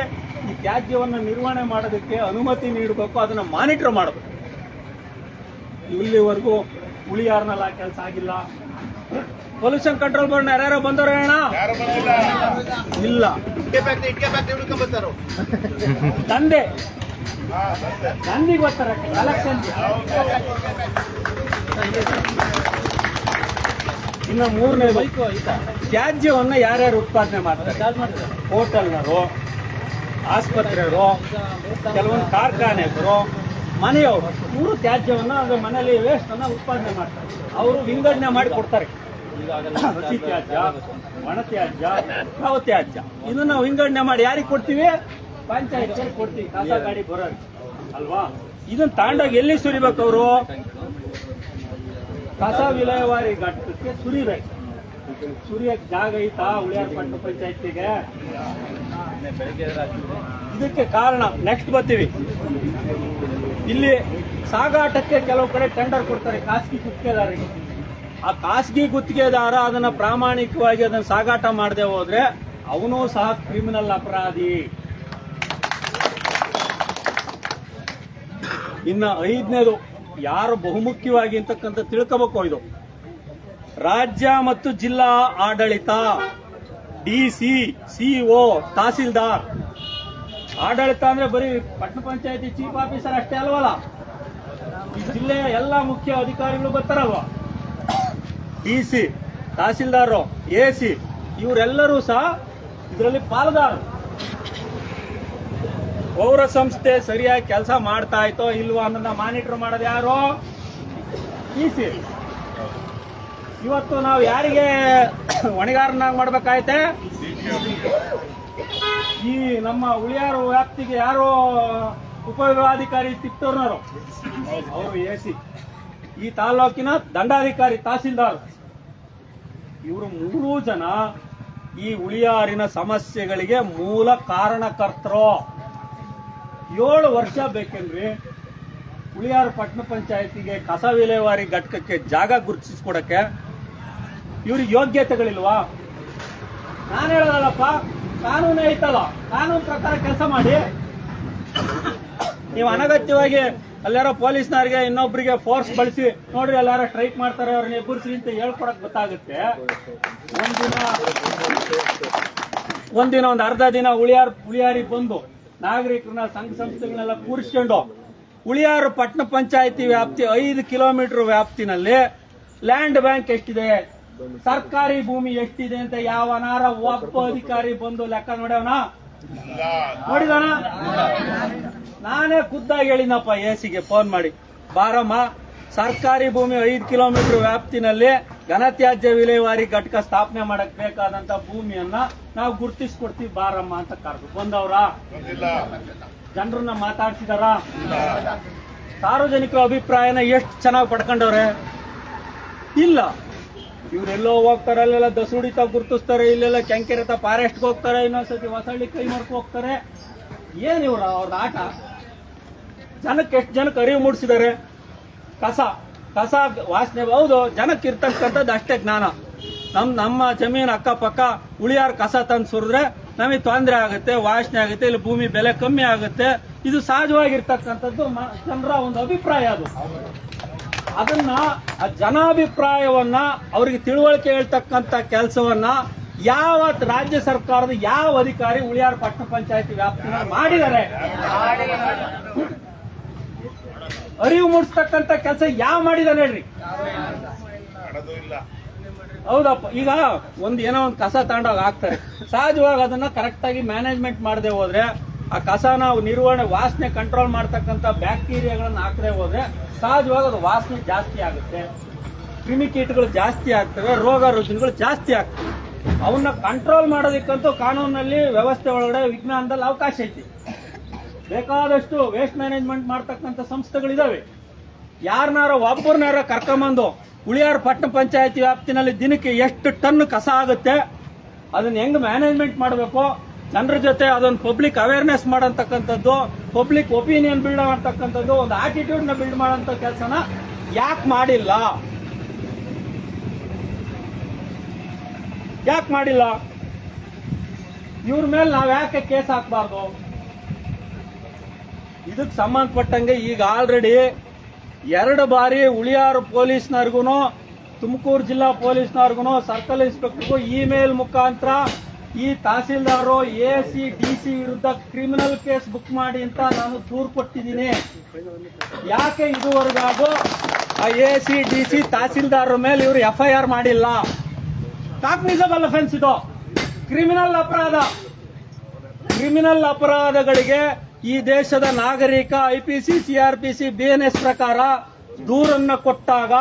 ಈ ತ್ಯಾಜ್ಯವನ್ನ ನಿರ್ವಹಣೆ ಮಾಡೋದಕ್ಕೆ ಅನುಮತಿ ನೀಡಬೇಕು, ಅದನ್ನ ಮಾನಿಟರ್ ಮಾಡಬೇಕು. ಇಲ್ಲಿವರೆಗೂ ಉಳಿಯಾರ್ನಲ್ಲ ಕೆಲಸ ಆಗಿಲ್ಲ. ಪೊಲ್ಯೂಷನ್ ಕಂಟ್ರೋಲ್ ಬೋರ್ಡ್ ಯಾರ್ಯಾರೋ ಬಂದವರು ಅಣ್ಣ? ಇಲ್ಲ. ತಂದೆ ಬರ್ತಾರೆ ಕಲೆಕ್ಷನ್. ಇನ್ನು ಮೂರನೇ, ತ್ಯಾಜ್ಯವನ್ನ ಯಾರ್ಯಾರು ಉತ್ಪಾದನೆ ಮಾಡ್ತಾರೆ? ಹೋಟೆಲ್ನವರು, ಆಸ್ಪತ್ರೆಯವರು, ಕೆಲವೊಂದು ಕಾರ್ಖಾನೆಗಳು, ಮನೆಯವರು. ಇವರು ತ್ಯಾಜ್ಯವನ್ನ ಮನೆಯಲ್ಲಿ ವೇಸ್ಟ್ ಅನ್ನ ಉತ್ಪಾದನೆ ಮಾಡ್ತಾರೆ. ಅವರು ವಿಂಗಡಣೆ ಮಾಡಿ ಕೊಡ್ತಾರೆ. ಹಸಿ ತ್ಯಾಜ್ಯ, ಒಣ ತ್ಯಾಜ್ಯ, ದ್ರವ ತ್ಯಾಜ್ಯ. ಇದನ್ನ ವಿಂಗಡಣೆ ಮಾಡಿ ಯಾರಿಗೆ ಕೊಡ್ತೀವಿ? ಪಂಚಾಯತ್ ಕೊಡ್ತೀವಿ, ಕಸ ಗಾಡಿ ಬರೋರು ಅಲ್ವಾ? ಇದನ್ನ ತಾಂಡಾಗ ಎಲ್ಲಿ ಸುರಿಬೇಕು? ಅವರು ಕಸ ವಿಲೇವಾರಿ ಘಟಕಕ್ಕೆ ಸುರಿಬೇಕು. ಸುರಿಯಕ್ ಜಾಗ ಐತಾ ಉಳಿಯಾರ್ ಪಟ್ಟಣ ಪಂಚಾಯತಿಗೆ? ಇದಕ್ಕೆ ಕಾರಣ ನೆಕ್ಸ್ಟ್ ಬರ್ತೀವಿ. ಇಲ್ಲಿ ಸಾಗಾಟಕ್ಕೆ ಕೆಲವು ಕಡೆ ಟೆಂಡರ್ ಕೊಡ್ತಾರೆ ಖಾಸಗಿ ಗುತ್ತಿಗೆದಾರರಿಗೆ. ಆ ಖಾಸಗಿ ಗುತ್ತಿಗೆದಾರ ಅದನ್ನ ಪ್ರಾಮಾಣಿಕವಾಗಿ ಅದನ್ನ ಸಾಗಾಟ ಮಾಡದೆ ಹೋದ್ರೆ ಅವನು ಸಹ ಕ್ರಿಮಿನಲ್ ಅಪರಾಧಿ. ಇನ್ನ 5ನೇದು, ಯಾರು ಬಹುಮುಖ್ಯವಾಗಿ ಅಂತಕ್ಕಂಥ ತಿಳ್ಕೋಬೇಕು. ಇದು ರಾಜ್ಯ ಮತ್ತು ಜಿಲ್ಲಾ ಆಡಳಿತ, ಡಿಸಿ, ಸಿಒ, ತಹಸೀಲ್ದಾರ್. ಆಡಳಿತ ಅಂದ್ರೆ ಬರೀ ಪಟ್ಟಣ ಪಂಚಾಯತಿ ಚೀಫ್ ಆಫೀಸರ್ ಅಷ್ಟೇ ಅಲ್ವಲ್ಲ, ಈ ಜಿಲ್ಲೆಯ ಎಲ್ಲ ಮುಖ್ಯ ಅಧಿಕಾರಿಗಳು ಬರ್ತಾರಲ್ವಾ? ಡಿಸಿ, ತಹಸೀಲ್ದಾರ್, ಎಸಿ, ಇವರೆಲ್ಲರೂ ಸಹ ಇದರಲ್ಲಿ ಪಾಲುದಾರರು. ಪೌರ ಸಂಸ್ಥೆ ಸರಿಯಾಗಿ ಕೆಲಸ ಮಾಡ್ತಾ ಇತ್ತೋ ಇಲ್ವಾ ಅನ್ನೋದನ್ನ ಮಾನಿಟರ್ ಮಾಡೋದು ಯಾರು? ಡಿಸಿ. ಇವತ್ತು ನಾವು ಯಾರಿಗೆ ಹೊಣೆಗಾರನಾಗಿ ಮಾಡ್ಬೇಕಾಯ್ತೆ? ಈ ನಮ್ಮ ಉಳಿಯಾರು ವ್ಯಾಪ್ತಿಗೆ ಯಾರೋ ಉಪವಿಭಾಗಾಧಿಕಾರಿ ತಿಪ್ಟೂರ್ನವರು, ಅವರು AC, ಈ ತಾಲೂಕಿನ ದಂಡಾಧಿಕಾರಿ ತಹಸೀಲ್ದಾರ್, ಇವರು 3 ಜನ ಈ ಉಳಿಯಾರಿನ ಸಮಸ್ಯೆಗಳಿಗೆ ಮೂಲ ಕಾರಣಕರ್ತರು. 7 ವರ್ಷ ಬೇಕೇನ್ರಿ ಉಳಿಯಾರು ಪಟ್ಟಣ ಪಂಚಾಯತಿಗೆ ಕಸ ವಿಲೇವಾರಿ ಘಟಕಕ್ಕೆ ಜಾಗ ಗುರುತಿಸ್ಕೊಡಕ್ಕೆ? ಇವ್ರಿಗೆ ಯೋಗ್ಯತೆಗಳಿಲ್ವಾ? ನಾನು ಹೇಳೋದಲ್ಲಪ್ಪ, ಕಾನೂನು ಐತಲ್ಲ, ಕಾನೂನು ಪ್ರಕಾರ ಕೆಲಸ ಮಾಡಿ. ನೀವು ಅನಗತ್ಯವಾಗಿ ಅಲ್ಲಾರೋ ಪೊಲೀಸ್ನವ್ರಿಗೆ ಇನ್ನೊಬ್ರಿಗೆ ಫೋರ್ಸ್ ಬಳಸಿ ನೋಡ್ರಿ ಎಲ್ಲಾರ ಸ್ಟ್ರೈಕ್ ಮಾಡ್ತಾರೆ ಅವ್ರನ್ನ ಎಬ್ಬರಿಸಿ ಅಂತ ಹೇಳ್ಕೊಡಕ್ ಗೊತ್ತಾಗುತ್ತೆ. ಒಂದಿನ ಒಂದು ಅರ್ಧ ದಿನ ಉಳಿಯಾರಿಗೆ ಬಂದು ನಾಗರಿಕರನ್ನ ಸಂಘ ಸಂಸ್ಥೆಗಳನ್ನೆಲ್ಲ ಕೂರಿಸ್ಕೊಂಡು ಉಳಿಯಾರು ಪಟ್ಟಣ ಪಂಚಾಯತಿ ವ್ಯಾಪ್ತಿ 5 ಕಿಲೋಮೀಟರ್ ವ್ಯಾಪ್ತಿನಲ್ಲಿ ಲ್ಯಾಂಡ್ ಬ್ಯಾಂಕ್ ಎಷ್ಟಿದೆ, ಸರ್ಕಾರಿ ಭೂಮಿ ಎಷ್ಟಿದೆ ಅಂತ ಯಾವನಾರ ಒಬ್ಬ ಅಧಿಕಾರಿ ಬಂದು ಲೆಕ್ಕ ನೋಡಿದಾನ? ನಾನೇ ಖುದ್ದಾಗಿ ಹೇಳಿನಪ್ಪ AC-ಗೆ ಫೋನ್ ಮಾಡಿ, ಬಾರಮ್ಮ ಸರ್ಕಾರಿ ಭೂಮಿ 5 ಕಿಲೋಮೀಟರ್ ವ್ಯಾಪ್ತಿನಲ್ಲಿ ಘನತ್ಯಾಜ್ಯ ವಿಲೇವಾರಿ ಘಟಕ ಸ್ಥಾಪನೆ ಮಾಡಕ್ ಬೇಕಾದಂತ ಭೂಮಿಯನ್ನ ನಾವು ಗುರುತಿಸ್ಕೊಡ್ತೀವಿ ಬಾರಮ್ಮ ಅಂತ ಕರೆದು ಬಂದವ್ರ? ಜನರನ್ನ ಮಾತಾಡ್ಸಿದಾರ? ಸಾರ್ವಜನಿಕರ ಅಭಿಪ್ರಾಯನ ಎಷ್ಟು ಚೆನ್ನಾಗಿ ಪಡ್ಕೊಂಡವ್ರೆ? ಇಲ್ಲ. ಇವರೆಲ್ಲೋ ಹೋಗ್ತಾರೆ, ಅಲ್ಲೆಲ್ಲ ದಸುಡಿತ ಗುರುತಿಸ್ತಾರೆ, ಇಲ್ಲೆಲ್ಲ ಕೆಂಕೆರೆತ ಫಾರೆಸ್ಟ್ಗೆ ಹೋಗ್ತಾರೆ, ಇನ್ನೊಂದ್ಸತಿ ಹೊಸಳ್ಳಿ ಕೈ ಮಾರ್ಕ್ ಹೋಗ್ತಾರೆ. ಏನ್ ಇವ್ರ ಅವ್ರದ್ದು ಆಟ? ಜನಕ್ಕೆ ಎಷ್ಟು ಜನಕ್ಕೆ ಅರಿವು ಮೂಡಿಸಿದ್ದಾರೆ? ಕಸ ವಾಸನೆ, ಹೌದು, ಜನಕ್ಕೆ ಇರ್ತಕ್ಕಂಥದ್ದು ಅಷ್ಟೇ ಜ್ಞಾನ. ನಮ್ಮ ಜಮೀನು ಅಕ್ಕಪಕ್ಕ ಉಳಿಯಾರು ಕಸ ತಂದು ಸುರಿದ್ರೆ ನಮಗೆ ತೊಂದರೆ ಆಗುತ್ತೆ, ವಾಸನೆ ಆಗುತ್ತೆ, ಇಲ್ಲಿ ಭೂಮಿ ಬೆಲೆ ಕಮ್ಮಿ ಆಗುತ್ತೆ. ಇದು ಸಹಜವಾಗಿರ್ತಕ್ಕಂಥದ್ದು ಜನರ ಒಂದು ಅಭಿಪ್ರಾಯ. ಅದನ್ನ ಆ ಜನಾಭಿಪ್ರಾಯವನ್ನ ಅವರಿಗೆ ತಿಳುವಳಿಕೆ ಹೇಳ್ತಕ್ಕಂಥ ಕೆಲಸವನ್ನ ಯಾವ ರಾಜ್ಯ ಸರ್ಕಾರದ ಯಾವ ಅಧಿಕಾರಿ ಉಳಿಯಾರು ಪಟ್ಟಣ ಪಂಚಾಯತಿ ವ್ಯಾಪ್ತಿನ ಮಾಡಿದ್ದಾರೆ? ಅರಿವು ಮೂಡಿಸ್ತಕ್ಕಂಥ ಕೆಲಸ ಯಾವ ಮಾಡಿದಾನೆ ಹೇಳ್ರಿ? ಹೌದಪ್ಪ. ಈಗ ಏನೋ ಒಂದು ಕಸ ತಗೊಂಡೋಗ ಹಾಕ್ತಾರೆ, ಸಹಜವಾಗಿ ಅದನ್ನ ಕರೆಕ್ಟ್ ಆಗಿ ಮ್ಯಾನೇಜ್ಮೆಂಟ್ ಮಾಡದೆ ಹೋದ್ರೆ ಆ ಕಸ ನಾವು ನಿರ್ವಹಣೆ ವಾಸನೆ ಕಂಟ್ರೋಲ್ ಮಾಡ್ತಕ್ಕಂಥ ಬ್ಯಾಕ್ಟೀರಿಯಾಗಳನ್ನ ಹಾಕದೆ ಹೋದ್ರೆ ಸಹಜವಾಗಿ ಅದು ವಾಸನೆ ಜಾಸ್ತಿ ಆಗುತ್ತೆ, ಕ್ರಿಮಿಕೀಟಗಳು ಜಾಸ್ತಿ ಆಗ್ತವೆ, ರೋಗ ರುಜಿನಗಳು ಜಾಸ್ತಿ ಆಗ್ತವೆ. ಅವನ್ನ ಕಂಟ್ರೋಲ್ ಮಾಡೋದಕ್ಕಂತೂ ಕಾನೂನಲ್ಲಿ ವ್ಯವಸ್ಥೆ ಒಳಗಡೆ ವಿಜ್ಞಾನದಲ್ಲಿ ಅವಕಾಶ ಐತಿ. ಬೇಕಾದಷ್ಟು ವೇಸ್ಟ್ ಮ್ಯಾನೇಜ್ಮೆಂಟ್ ಮಾಡ್ತಕ್ಕಂಥ ಸಂಸ್ಥೆಗಳಿದಾವೆ. ಯಾರನ್ನಾರ ಒಬ್ಬರನ್ನಾರ ಕರ್ಕೊಂಬಂದು ಉಳಿಯಾರು ಪಟ್ಟಣ ಪಂಚಾಯತಿ ವ್ಯಾಪ್ತಿನಲ್ಲಿ ದಿನಕ್ಕೆ ಎಷ್ಟು ಟನ್ ಕಸ ಆಗುತ್ತೆ, ಅದನ್ನ ಹೆಂಗ್ ಮ್ಯಾನೇಜ್ಮೆಂಟ್ ಮಾಡಬೇಕು, ಜನರ ಜೊತೆ ಅದೊಂದು ಪಬ್ಲಿಕ್ ಅವೇರ್ನೆಸ್ ಮಾಡತಕ್ಕಂಥದ್ದು, ಪಬ್ಲಿಕ್ ಒಪಿನಿಯನ್ ಬಿಲ್ಡ್ ಮಾಡ್ತಕ್ಕಂಥದ್ದು, ಒಂದು ಆಟಿಟ್ಯೂಡ್ ನ ಬಿಲ್ಡ್ ಮಾಡೋಂಥ ಕೆಲಸನ ಯಾಕೆ ಮಾಡಿಲ್ಲ? ಇವ್ರ ಮೇಲೆ ನಾವ್ ಯಾಕೆ ಕೇಸ್ ಹಾಕಬಾರ್ದು? ಇದಕ್ಕೆ ಸಂಬಂಧಪಟ್ಟಂಗೆ ಈಗ ಆಲ್ರೆಡಿ 2 ಬಾರಿ ಉಳಿಯಾರು ಪೊಲೀಸ್ನವ್ರಿಗೂ ತುಮಕೂರು ಜಿಲ್ಲಾ ಪೊಲೀಸ್ನವ್ರಿಗೂ ಸರ್ಕಲ್ ಇನ್ಸ್ಪೆಕ್ಟರ್ಗೂ ಇಮೇಲ್ ಮುಖಾಂತರ ಈ ತಹಸೀಲ್ದಾರು AC DC ವಿರುದ್ಧ ಕ್ರಿಮಿನಲ್ ಕೇಸ್ ಬುಕ್ ಮಾಡಿ ಅಂತ ನಾನು ದೂರು ಕೊಟ್ಟಿದ್ದೀನಿ. ಯಾಕೆ ಇದುವರೆಗಾಗೂ ಆ AC DC ತಹಸೀಲ್ದಾರ್ ಮೇಲೆ ಇವರು FIR ಮಾಡಿಲ್ಲ? ಕಾಗ್ನಿಸಬಲ್ ಅಫೆನ್ಸ್ ಇದು, ಕ್ರಿಮಿನಲ್ ಅಪರಾಧ. ಕ್ರಿಮಿನಲ್ ಅಪರಾಧಗಳಿಗೆ ಈ ದೇಶದ ನಾಗರಿಕ IPC CRPC BNS ಪ್ರಕಾರ ದೂರನ್ನ ಕೊಟ್ಟಾಗ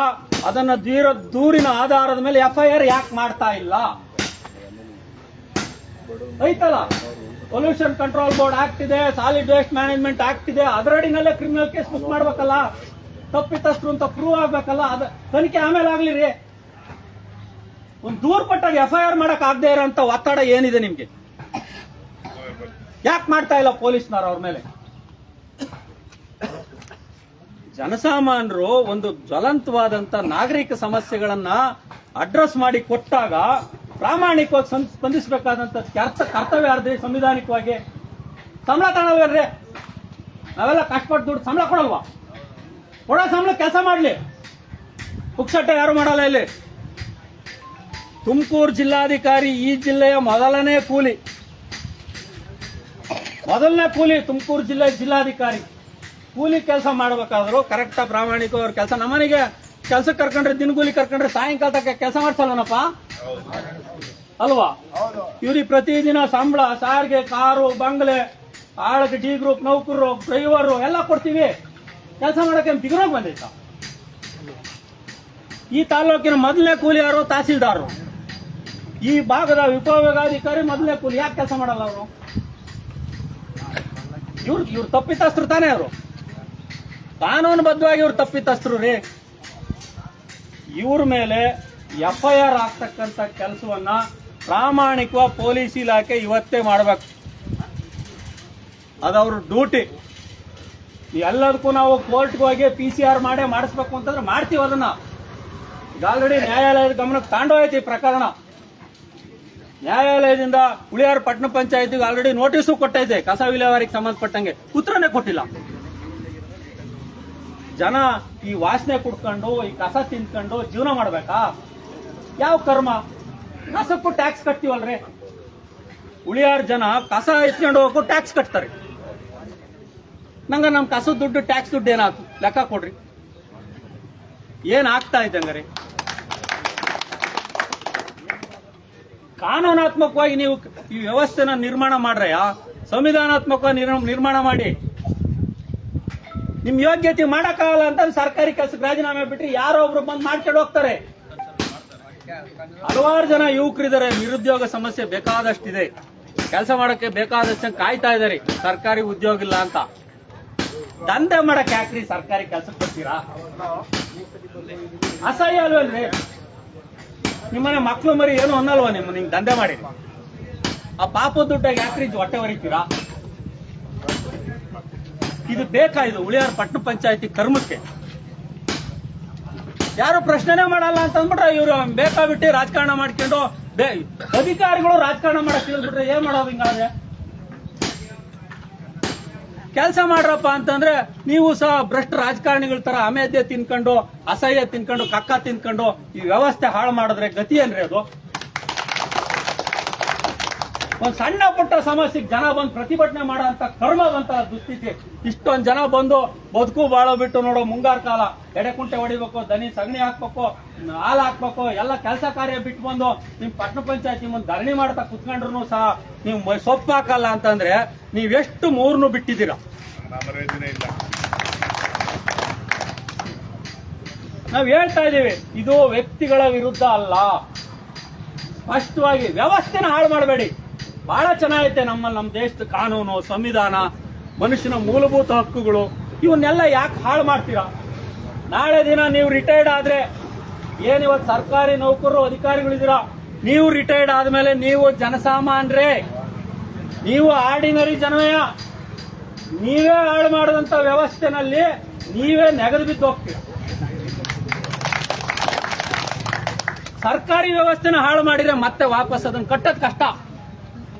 ಅದನ್ನ ದೂರಿನ ಆಧಾರದ ಮೇಲೆ FIR ಯಾಕೆ ಮಾಡ್ತಾ ಇಲ್ಲ? ಐತಲ್ಲ, ಪೊಲ್ಯೂಷನ್ ಕಂಟ್ರೋಲ್ ಬೋರ್ಡ್ ಆಕ್ಟ್ ಇದೆ, ಸಾಲಿಡ್ ವೇಸ್ಟ್ ಮ್ಯಾನೇಜ್ಮೆಂಟ್ ಆಕ್ಟ್ ಇದೆ, ಅದರಡಿನಲ್ಲೇ ಕ್ರಿಮಿನಲ್ ಕೇಸ್ ಬುಕ್ ಮಾಡ್ಬೇಕಲ್ಲ, ತಪ್ಪಿತಸ್ಥರು ಅಂತ ಪ್ರೂವ್ ಆಗ್ಬೇಕಲ್ಲ. ಅದ ತನಿಖೆ ಆಮೇಲೆ ಆಗ್ಲಿ ರೀ. ಒಂದು ದೂರ್ ಕೊಟ್ಟಾಗ FIR ಮಾಡಕ್ ಆಗದೆ ಇರೋಂತ ಒತ್ತಡ ಏನಿದೆ ನಿಮ್ಗೆ? ಯಾಕೆ ಮಾಡ್ತಾ ಇಲ್ಲ ಪೊಲೀಸ್ನವ್ರು ಅವ್ರ ಮೇಲೆ? ಜನಸಾಮಾನ್ಯರು ಒಂದು ಜ್ವಲಂತವಾದಂತ ನಾಗರಿಕ ಸಮಸ್ಯೆಗಳನ್ನ ಅಡ್ರೆಸ್ ಮಾಡಿ ಕೊಟ್ಟಾಗ ಪ್ರಾಮಾಣಿಕವಾಗಿ ಸ್ಪಂದಿಸಬೇಕಾದಂತ ಕರ್ತವ್ಯ ಯಾರ್ದ್ರಿ? ಸಂವಿಧಾನಿಕವಾಗಿ ಸಂಬಳ ತಗೊಳ್ರಿ. ನಾವೆಲ್ಲ ಕಷ್ಟಪಟ್ಟು ದುಡ್ಡು ಸಂಬಳ ಕೊಡಲ್ವಾ? ಕೊಡೋ ಸಂಬಳ ಕೆಲಸ ಮಾಡ್ಲಿ, ಪುಕ್ಷಟ ಯಾರು ಮಾಡಲ್ಲ. ಇಲ್ಲಿ ತುಮಕೂರು ಜಿಲ್ಲಾಧಿಕಾರಿ ಈ ಜಿಲ್ಲೆಯ ಮೊದಲನೇ ಕೂಲಿ ತುಮಕೂರು ಜಿಲ್ಲಾಧಿಕಾರಿ ಕೂಲಿ ಕೆಲಸ ಮಾಡಬೇಕಾದ್ರು ಕರೆಕ್ಟ್ ಪ್ರಾಮಾಣಿಕ ಅವ್ರ ಕೆಲಸ. ನಮ್ಮನೆಗೆ ಕೆಲ್ಸಕ್ಕೆ ಕರ್ಕೊಂಡ್ರೆ ದಿನಗೂಲಿ ಕರ್ಕೊಂಡ್ರೆ ಸಾಯಂಕಾಲ ತಕ್ಕ ಕೆಲಸ ಮಾಡ್ಸಲ್ಲನಪ್ಪ ಅಲ್ವಾ? ಇವ್ರಿಗೆ ಪ್ರತಿದಿನ ಸಂಬಳ, ಸಾರಿಗೆ, ಕಾರು, ಬಂಗ್ಲೆ, ಆಳಕ್ಕೆ D ಗ್ರೂಪ್ ನೌಕರರು, ಡ್ರೈವರು ಎಲ್ಲ ಕೊಡ್ತೀವಿ. ಕೆಲಸ ಮಾಡಕ್ಕೆ ಬಿಗುರೋಗಿ ಬಂದೈತ. ಈ ತಾಲೂಕಿನ ಮೊದಲನೇ ಕೂಲಿ ಯಾರು? ತಹಸೀಲ್ದಾರರು. ಈ ಭಾಗದ ಉಪವಿಭಾಗಾಧಿಕಾರಿ ಮೊದಲನೇ ಕೂಲಿ. ಯಾಕೆ ಕೆಲಸ ಮಾಡಲ್ಲ ಅವರು? ಇವ್ರು ತಪ್ಪಿತಸ್ಥರು ತಾನೇ. ಅವರು ಕಾನೂನುಬದ್ಧವಾಗಿ ಇವ್ರು ತಪ್ಪಿತಸ್ಥರು ರೀ. ಇವ್ರ ಮೇಲೆ FIR ಆಗ್ತಕ್ಕಂಥ ಕೆಲಸವನ್ನ ಪ್ರಾಮಾಣಿಕವಾಗಿ ಪೊಲೀಸ್ ಇಲಾಖೆ ಇವತ್ತೇ ಮಾಡಬೇಕು. ಅದವ್ರ ಡ್ಯೂಟಿ. ಎಲ್ಲದಕ್ಕೂ ನಾವು ಕೋರ್ಟ್ಗೆ ಹೋಗಿ PCR ಮಾಡಿಸ್ಬೇಕು ಅಂತಂದ್ರೆ ಮಾಡ್ತೀವಿ. ಅದನ್ನ ಈಗ ಆಲ್ರೆಡಿ ನ್ಯಾಯಾಲಯದ ಗಮನಕ್ಕೆ ತಗೊಂಡೋಯ್ತು ಈ ಪ್ರಕರಣ. ನ್ಯಾಯಾಲಯದಿಂದ ಉಳಿಯಾರ ಪಟ್ಟಣ ಪಂಚಾಯತಿಗೆ ಆಲ್ರೆಡಿ ನೋಟಿಸು ಕೊಟ್ಟೈತೆ ಕಸ ವಿಲೇವಾರಿಗೆ ಸಂಬಂಧಪಟ್ಟಂಗೆ. ಉತ್ತರನೇ ಕೊಟ್ಟಿಲ್ಲ. ಜನ ಈ ವಾಸನೆ ಕುಡ್ಕೊಂಡು ಈ ಕಸ ತಿನ್ಕೊಂಡು ಜೀವನ ಮಾಡ್ಬೇಕಾ? ಯಾವ ಕರ್ಮ? ಕಸಕ್ಕೂ ಟ್ಯಾಕ್ಸ್ ಕಟ್ತೀವಲ್ರಿ. ಉಳಿಯಾರ ಜನ ಕಸ ಎತ್ಕೊಂಡು ಹೋಗಕ್ಕೂ ಟ್ಯಾಕ್ಸ್ ಕಟ್ತಾರೆ. ನಂಗ ನಮ್ ಕಸದ ದುಡ್ಡು ಟ್ಯಾಕ್ಸ್ ದುಡ್ಡು ಏನಾಯ್ತು ಲೆಕ್ಕ ಕೊಡ್ರಿ. ಏನ್ ಆಗ್ತಾ ಇದೆ ಹಂಗಾರೆ? ಕಾನೂನಾತ್ಮಕವಾಗಿ ನೀವು ಈ ವ್ಯವಸ್ಥೆನ ನಿರ್ಮಾಣ ಮಾಡ್ರಯ್ಯ. ಸಂವಿಧಾನಾತ್ಮಕವಾಗಿ ನಿರ್ಮಾಣ ಮಾಡಿ. ನಿಮ್ ಯೋಗ್ಯತೆ ಮಾಡಕ್ಕಾಗಲ್ಲ ಅಂತ ಸರ್ಕಾರಿ ಕೆಲಸಕ್ಕೆ ರಾಜೀನಾಮೆ ಬಿಟ್ರಿ ಯಾರೋ ಒಬ್ರು ಬಂದು ಮಾಡ್ಕೊಂಡು ಹೋಗ್ತಾರೆ. ಹಲವಾರು ಜನ ಯುವಕರಿದ್ದಾರೆ. ನಿರುದ್ಯೋಗ ಸಮಸ್ಯೆ ಬೇಕಾದಷ್ಟಿದೆ. ಕೆಲಸ ಮಾಡಕ್ಕೆ ಬೇಕಾದಷ್ಟು ಕಾಯ್ತಾ ಇದಾರೆ. ಸರ್ಕಾರಿ ಉದ್ಯೋಗ ಇಲ್ಲ ಅಂತ. ದಂಧೆ ಮಾಡಕ್ ಯಾಕ್ರಿ ಸರ್ಕಾರಿ ಕೆಲಸಕ್ಕೆ ಬರ್ತೀರಾ? ಅಸಹ್ಯ ಅಲ್ವಲ್ರಿ? ನಿಮ್ಮನೆ ಮಕ್ಳು ಮರಿ ಏನು ಅನ್ನಲ್ವ? ನಿಮ್ಗೆ ದಂಧೆ ಮಾಡಿ ಆ ಪಾಪದ ದುಡ್ಡಾಗ ಯಾಕ್ರಿ ಹೊಟ್ಟೆ ಹೊರಿತೀರಾ? ಇದು ಬೇಕಾ? ಇದು ಉಳಿಯಾರ ಪಟ್ಟಣ ಪಂಚಾಯತಿ ಕರ್ಮಕ್ಕೆ ಯಾರು ಪ್ರಶ್ನೆನೇ ಮಾಡಲ್ಲ ಅಂತ ಅಂದ್ಬಿಟ್ರೆ ಇವ್ರು ಬೇಕಾಬಿಟ್ಟು ರಾಜಕಾರಣ ಮಾಡ್ಕೊಂಡು ಅಧಿಕಾರಿಗಳು ರಾಜಕಾರಣ ಮಾಡಕ್ ತಿಳಿದ್ಬಿಟ್ರೆ ಏನ್ ಮಾಡೋದು? ಹಿಂಗಾದ್ರೆ ಕೆಲಸ ಮಾಡ್ರಪ್ಪ ಅಂತಂದ್ರೆ ನೀವು ಸಹ ಭ್ರಷ್ಟ ರಾಜಕಾರಣಿಗಳ ತರ ಅಮೇಧ್ಯ ತಿನ್ಕೊಂಡು ಅಸಹ್ಯ ತಿನ್ಕೊಂಡು ಕಕ್ಕ ತಿನ್ಕೊಂಡು ಈ ವ್ಯವಸ್ಥೆ ಹಾಳು ಮಾಡಿದ್ರೆ ಗತಿ ಏನ್ರಿ ಅದು? ಒಂದ್ ಸಣ್ಣ ಪುಟ್ಟ ಸಮಸ್ಯೆಗೆ ಜನ ಬಂದು ಪ್ರತಿಭಟನೆ ಮಾಡೋ ಅಂತ ಕರ್ಮ ಬಂತ ದುಸ್ಥಿತಿ. ಇಷ್ಟೊಂದ್ ಜನ ಬಂದು ಬದುಕು ಬಾಳೋ ಬಿಟ್ಟು ನೋಡೋ ಮುಂಗಾರು ಕಾಲ ಎಡೆಕುಂಟೆ ಹೊಡಿಬೇಕು, ದನಿ ಸಗಣಿ ಹಾಕ್ಬೇಕು, ಹಾಲು ಹಾಕ್ಬೇಕು, ಎಲ್ಲ ಕೆಲಸ ಕಾರ್ಯ ಬಿಟ್ಟು ಬಂದು ನಿಮ್ ಪಟ್ಟಣ ಪಂಚಾಯತಿ ಮುಂದೆ ಧರಣಿ ಮಾಡ್ತಾ ಕುತ್ಕೊಂಡ್ರು ಸಹ ನೀವು ಸೊಪ್ಪು ಹಾಕಲ್ಲ ಅಂತಂದ್ರೆ ನೀವೆಷ್ಟು ಮೂರ್ನು ಬಿಟ್ಟಿದ್ದೀರಾ? ನಾವ್ ಹೇಳ್ತಾ ಇದೀವಿ, ಇದು ವ್ಯಕ್ತಿಗಳ ವಿರುದ್ಧ ಅಲ್ಲ. ಸ್ಪಷ್ಟವಾಗಿ ವ್ಯವಸ್ಥೆನ ಹಾಳು ಮಾಡಬೇಡಿ. ಬಹಳ ಚೆನ್ನಾಗೈತೆ ನಮ್ಮ ದೇಶದ ಕಾನೂನು, ಸಂವಿಧಾನ, ಮನುಷ್ಯನ ಮೂಲಭೂತ ಹಕ್ಕುಗಳು. ಇವನ್ನೆಲ್ಲ ಯಾಕೆ ಹಾಳು ಮಾಡ್ತೀರಾ? ನಾಳೆ ದಿನ ನೀವು ರಿಟೈರ್ಡ್ ಆದ್ರೆ ಏನಿವತ್ತು ಸರ್ಕಾರಿ ನೌಕರರು ಅಧಿಕಾರಿಗಳಿದ್ದೀರಾ, ನೀವು ರಿಟೈರ್ಡ್ ಆದ್ಮೇಲೆ ನೀವು ಜನಸಾಮಾನ್ಯರೇ, ನೀವು ಆರ್ಡಿನರಿ ಜನವೇ. ನೀವೇ ಹಾಳು ಮಾಡಿದಂತ ವ್ಯವಸ್ಥೆನಲ್ಲಿ ನೀವೇ ನೆಗೆದು ಬಿದ್ದು ಹೋಗ್ತೀರ. ಸರ್ಕಾರಿ ವ್ಯವಸ್ಥೆನ ಹಾಳು ಮಾಡಿದ್ರೆ ಮತ್ತೆ ವಾಪಸ್ ಅದನ್ನ ಕಟ್ಟೋದ್ ಕಷ್ಟ.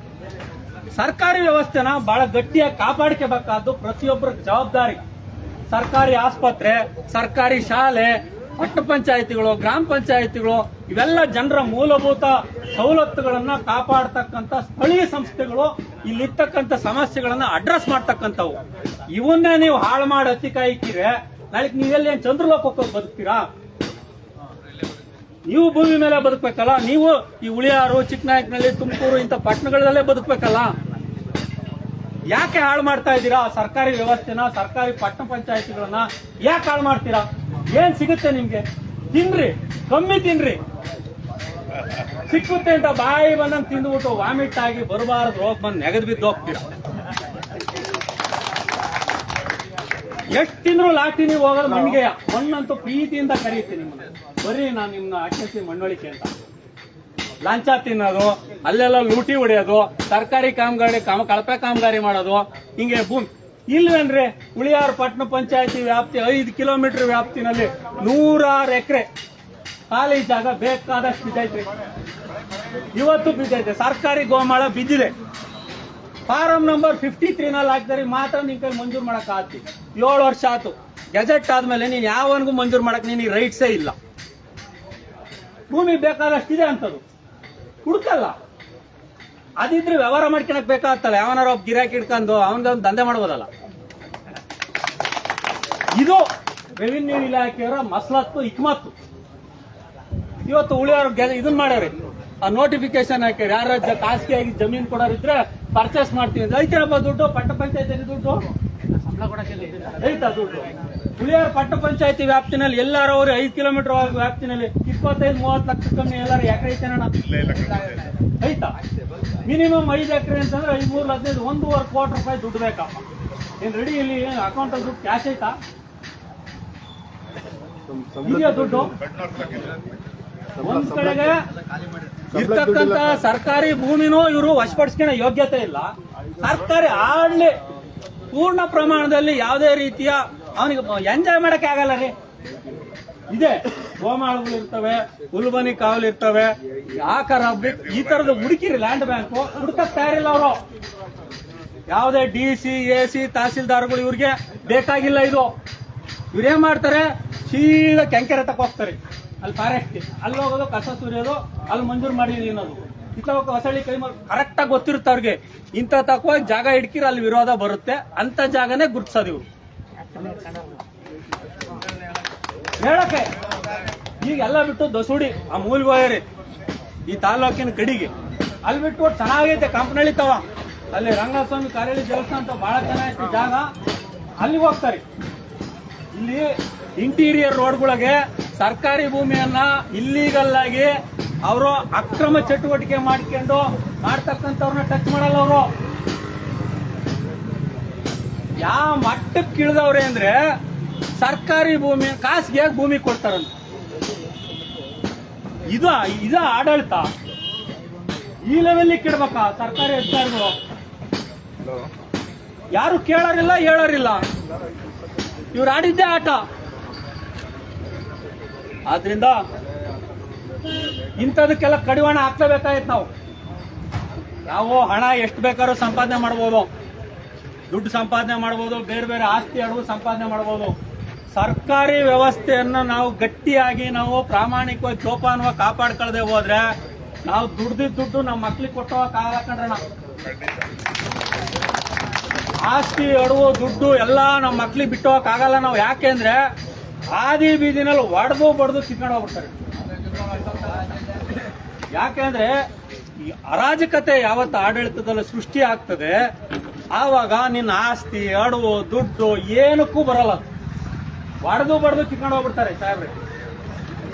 ಸರ್ಕಾರಿ ವ್ಯವಸ್ಥೆನ ಬಹಳ ಗಟ್ಟಿಯಾಗಿ ಕಾಪಾಡ್ಕೋಬೇಕಾದ್ದು ಪ್ರತಿಯೊಬ್ಬರ ಜವಾಬ್ದಾರಿ. ಸರ್ಕಾರಿ ಆಸ್ಪತ್ರೆ, ಸರ್ಕಾರಿ ಶಾಲೆ, ಪಟ್ಟಣ ಪಂಚಾಯಿತಿಗಳು, ಗ್ರಾಮ ಪಂಚಾಯಿತಿಗಳು ಇವೆಲ್ಲ ಜನರ ಮೂಲಭೂತ ಸವಲತ್ತುಗಳನ್ನ ಕಾಪಾಡ್ತಕ್ಕಂಥ ಸ್ಥಳೀಯ ಸಂಸ್ಥೆಗಳು. ಇಲ್ಲಿರ್ತಕ್ಕಂಥ ಸಮಸ್ಯೆಗಳನ್ನ ಅಡ್ರೆಸ್ ಮಾಡ್ತಕ್ಕಂಥವು. ಇವನ್ನೇ ನೀವು ಹಾಳು ಮಾಡಿ ಅತಿಕಾಯಿಕಿದ್ರೆ ನಾಳೆ ನೀವೆಲ್ಲ ಚಂದ್ರಲೋಕಕ್ಕೆ ಬದುಕ್ತೀರಾ? ನೀವು ಭೂಮಿ ಮೇಲೆ ಬದುಕಬೇಕಲ್ಲ. ನೀವು ಈ ಉಳಿಯಾರು, ಚಿಕ್ಕನಾಯಕನಹಳ್ಳಿ, ತುಮಕೂರು ಇಂಥ ಪಟ್ಟಣಗಳಲ್ಲೇ ಬದುಕಬೇಕಲ್ಲ. ಯಾಕೆ ಹಾಳು ಮಾಡ್ತಾ ಇದ್ದೀರಾ ಸರ್ಕಾರಿ ವ್ಯವಸ್ಥೆನ? ಸರ್ಕಾರಿ ಪಟ್ಟಣ ಪಂಚಾಯತಿಗಳನ್ನ ಯಾಕೆ ಹಾಳು ಮಾಡ್ತೀರಾ? ಏನ್ ಸಿಗುತ್ತೆ ನಿಮ್ಗೆ? ತಿನ್ರಿ, ಕಮ್ಮಿ ತಿನ್ರಿ. ಸಿಕ್ಕುತ್ತೆ ಅಂತ ಬಾಯಿ ಬಂದಂಗೆ ತಿಂದ್ಬಿಟ್ಟು ವಾಮಿಟ್ ಆಗಿ ಬರಬಾರದು ರೋಗ ಬಂದು ನೆಗೆದು ಬಿದ್ದು ಹೋಗ್ತೀರಾ. ಎಷ್ಟು ತಿಂದ್ರು ಲಾಟಿ ನೀವು ಹೋಗೋದು ಮಣ್ಣಿಗೆ. ಮಣ್ಣಂತೂ ಪ್ರೀತಿಯಿಂದ ಕರೀತೀನಿ ನಿಮ್ಮನ್ನ. ಬರೀ ನಾನು ನಿಮ್ನ ಅಕ್ಷಸಿ ಮಣ್ಣೊಳಿಕೆ ಅಂತ. ಲಂಚ ತಿನ್ನೋದು, ಅಲ್ಲೆಲ್ಲ ಲೂಟಿ ಹೊಡೆಯೋದು, ಸರ್ಕಾರಿ ಕಾಮಗಾರಿ ಕಳಪೆ ಕಾಮಗಾರಿ ಮಾಡೋದು, ಹಿಂಗೆ ಭೂಮಿ ಇಲ್ವೇನ್ರಿ? ಉಳಿಯಾರ ಪಟ್ಟಣ ಪಂಚಾಯತಿ ವ್ಯಾಪ್ತಿ 5 ಕಿಲೋಮೀಟರ್ ವ್ಯಾಪ್ತಿನಲ್ಲಿ 106 ಎಕರೆ ಖಾಲಿ ಜಾಗ ಬೇಕಾದಷ್ಟು ಬಿದ್ದೈತ್ರಿ. ಇವತ್ತು ಬಿದ್ದೈತೆ. ಸರ್ಕಾರಿ ಗೋಮಾಳ ಬಿದ್ದಿದೆ. ಫಾರಂ ನಂಬರ್ 53 ಹಾಕಿದ್ರೆ ಮಾತ್ರ ನಿನ್ ಕೈ ಮಂಜೂರು ಮಾಡಕ್ ಆತಿ. 7 ವರ್ಷ ಆಯ್ತು. ಗೆಜೆಟ್ ಆದ್ಮೇಲೆ ನೀನ್ ಯಾವನ್ಗೂ ಮಂಜೂರು ಮಾಡಕ್ ನೀನ್ ರೈಟ್ಸೇ ಇಲ್ಲ. ಭೂಮಿ ಬೇಕಾದಷ್ಟಿದೆ ಅಂತದ್ದು ಹುಡುಕಲ್ಲ. ಅದಿದ್ರೆ ವ್ಯವಹಾರ ಮಾಡ್ಕೊಳಕ್ ಬೇಕಾಗತ್ತಲ್ಲ. ಯಾವನಾರ ಒಬ್ಬ ಗಿರಾಕಿ ಇಟ್ಕೊಂಡು ಅವನಿಗೊಂದು ದಂಧೆ ಮಾಡ್ಬೋದಲ್ಲ. ಇದು ರೆವಿನ್ಯೂ ಇಲಾಖೆಯವರ ಮಸಲತ್ತು, ಹಿಕ್ಮತ್ತು. ಇವತ್ತು ಉಳಿಯೋರು ಇದನ್ ಮಾಡ್ಯಾರ, ಆ ನೋಟಿಫಿಕೇಶನ್ ಹಾಕ್ಯಾರ. ಯಾರ ಖಾಸಗಿಯಾಗಿ ಜಮೀನು ಕೊಡೋರಿದ್ರೆ ಪರ್ಚೇಸ್ ಮಾಡ್ತೀವಿ ಅಂತ ಐತೇನಪ್ಪ ದುಡ್ಡು. ಪಟ್ಟಣ ಪಂಚಾಯತಿ ದುಡ್ಡು ಸಂಬಳ ಕೊಡಕ್ಕೆ ಐತಾ ದುಡ್ಡು? ಉಳಿಯಾರ ಪಟ್ಟಣ ಪಂಚಾಯತಿ ವ್ಯಾಪ್ತಿನಲ್ಲಿ ಎಲ್ಲಾರು ಅವ್ರು 5 ಕಿಲೋಮೀಟರ್ ವ್ಯಾಪ್ತಿನಲ್ಲಿ 25-30 ಲಕ್ಷ ಕಮ್ಮಿ ಎಲ್ಲಾರು ಎಕರೆ ಐತೇನ ಐತಾ? ಮಿನಿಮಮ್ 5 ಎಕರೆ ಅಂತಂದ್ರೆ 5-3-15 1.25 ಕೋಟಿ ರೂಪಾಯಿ ದುಡ್ಡು ಬೇಕಪ್ಪ. ಏನ್ ರೆಡಿ ಇಲ್ಲಿ ಅಕೌಂಟ್ ದುಡ್ಡು ಕ್ಯಾಶ್ ಐತಾ ಇದೆಯಾ ದುಡ್ಡು? ಒಂದ್ ಕಡೆಗೆ ಇರ್ತಕ್ಕಂತ ಸರ್ಕಾರಿ ಭೂಮಿನೂ ಇವರು ವಶಪಡಿಸ್ಕೊಳ್ಳೋ ಯೋಗ್ಯತೆ ಇಲ್ಲ. ಸರ್ಕಾರಿ ಆಡ್ಲಿ ಪೂರ್ಣ ಪ್ರಮಾಣದಲ್ಲಿ ಯಾವುದೇ ರೀತಿಯ ಅವನಿಗೆ ಎಂಜಾಯ್ ಮಾಡಕ್ಕೆ ಆಗಲ್ಲ ರೀ. ಇದೆ ಗೋಮಾಳಗಳು ಇರ್ತವೆ, ಹುಲ್ಬನಿ ಕಾವಲು ಇರ್ತವೆ, ಆಕಾರ ಈ ತರದ ಹುಡುಕಿರಿ ಲ್ಯಾಂಡ್ ಬ್ಯಾಂಕ್ ಹುಡುಕಕ್ ತಯಾರಿಲ್ಲ ಅವರು. ಯಾವುದೇ DC AC ತಹಸೀಲ್ದಾರ್ಗಳು ಇವ್ರಿಗೆ ಬೇಕಾಗಿಲ್ಲ ಇದು. ಇವ್ರೇನ್ ಮಾಡ್ತಾರೆ, ಸೀದಾ ಕೆಂಕೆರೆ ತಕೋಗ್ತಾರೆ, ಅಲ್ಲಿ ಫಾರೆಸ್ಟ್ ಅಲ್ಲಿ ಹೋಗೋದು, ಕಸ ಸುರಿಯೋದು, ಅಲ್ಲಿ ಮಂಜೂರು ಮಾಡಿ ಅನ್ನೋದು. ಇತ್ತ ಹೊಸಳ್ಳಿ ಕೈ ಕರೆಕ್ಟ್ ಆಗಿ ಗೊತ್ತಿರುತ್ತೆ ಅವ್ರಿಗೆ. ಇಂಥ ತಕೋಗಿ ಜಾಗ ಹಿಡ್ಕಿರ ಅಲ್ಲಿ ವಿರೋಧ ಬರುತ್ತೆ, ಅಂತ ಜಾಗನೇ ಗುರ್ತಿಸೋದು ಇವ್ರು ಹೇಳಕ್ಕೆ. ಈಗ ಎಲ್ಲ ಬಿಟ್ಟು ದಸೂಡಿ ಆ ಮೂಲ್ ಹೋಯರಿ ಈ ತಾಲೂಕಿನ ಕಡಿಗೆ ಅಲ್ಲಿ ಬಿಟ್ಟು ಚೆನ್ನಾಗೈತೆ ಕಂಪ್ನಳ್ಳಿ ತವ, ಅಲ್ಲಿ ರಂಗಸ್ವಾಮಿ ಕಾಲೇಜ್ ದೇವಸ್ಥಾನ ಅಂತ ಬಹಳ ಚೆನ್ನಾಗೈತೆ ಜಾಗ, ಅಲ್ಲಿಗೆ ಹೋಗ್ತಾರೆ. ಇಲ್ಲಿ ಇಂಟೀರಿಯರ್ ರೋಡ್ಗಳಿಗೆ ಸರ್ಕಾರಿ ಭೂಮಿಯನ್ನ ಇಲ್ಲೀಗಲ್ ಆಗಿ ಅವರು ಅಕ್ರಮ ಚಟುವಟಿಕೆ ಮಾಡ್ಕೊಂಡು ಮಾಡ್ತಕ್ಕಂಥವ್ರನ್ನ ಟಚ್ ಮಾಡಲ್ಲ ಅವರು. ಯಾವ ಮಟ್ಟಕ್ಕೆ ಇಳಿದವ್ರೆ ಅಂದ್ರೆ ಸರ್ಕಾರಿ ಭೂಮಿ ಖಾಸಗಿಯಾಗಿ ಭೂಮಿ ಕೊಡ್ತಾರಂತ. ಇದ ಆಡಳಿತ ಈ ಲೆವೆಲ್ ಕೆಡ್ಬೇಕಾ ಸರ್ಕಾರಿ ಅಧಿಕಾರಿಗಳು? ಯಾರು ಕೇಳೋರಿಲ್ಲ ಹೇಳೋರಿಲ್ಲ, ಇವ್ರು ಆಡಿದ್ದೇ ಆಟ. ಆದ್ರಿಂದ ಇಂಥದಕ್ಕೆಲ್ಲ ಕಡಿವಾಣ ಹಾಕ್ಲೇಬೇಕಾಯ್ತು. ನಾವು ಹಣ ಎಷ್ಟು ಬೇಕಾದ್ರೂ ಸಂಪಾದನೆ ಮಾಡ್ಬೋದು, ದುಡ್ಡು ಸಂಪಾದನೆ ಮಾಡ್ಬೋದು, ಬೇರೆ ಬೇರೆ ಆಸ್ತಿ ಅಡವು ಸಂಪಾದನೆ ಮಾಡ್ಬೋದು. ಸರ್ಕಾರಿ ವ್ಯವಸ್ಥೆಯನ್ನ ನಾವು ಗಟ್ಟಿಯಾಗಿ ನಾವು ಪ್ರಾಮಾಣಿಕವಾಗಿ ಜೋಪಾನವಾಗಿ ಕಾಪಾಡ್ಕೊಳ್ಳದೆ ಹೋದ್ರೆ ನಾವು ದುಡ್ದಿದ್ದ ದುಡ್ಡು ನಮ್ಮ ಮಕ್ಳಿಗೆ ಕೊಟ್ಟೋಗಕ್ಕಾಗಲ್ಲ ಕಣ್ರಣ. ಆಸ್ತಿ ಅಡವು ದುಡ್ಡು ಎಲ್ಲ ನಮ್ಮ ಮಕ್ಳಿಗೆ ಬಿಟ್ಟು ಹೋಗಕ್ಕಾಗಲ್ಲ ನಾವು. ಯಾಕೆಂದ್ರೆ ಆದಿ ಬೀದಿನಲ್ಲಿ ಒಡೆದು ಬಡ್ದು ಕಿತ್ಕೊಂಡು ಹೋಗ್ಬಿಡ್ತಾರೆ. ಯಾಕೆಂದ್ರೆ ಈ ಅರಾಜಕತೆ ಯಾವತ್ತು ಆಡಳಿತದಲ್ಲಿ ಸೃಷ್ಟಿ ಆಗ್ತದೆ ಆವಾಗ ನಿನ್ನ ಆಸ್ತಿ ಅಡವು ದುಡ್ಡು ಏನಕ್ಕೂ ಬರಲ್ಲ, ಒಡೆದು ಬಡ್ದು ಕಿತ್ಕೊಂಡು ಹೋಗ್ಬಿಡ್ತಾರೆ ಸಾಹೇಬ್ರೆ.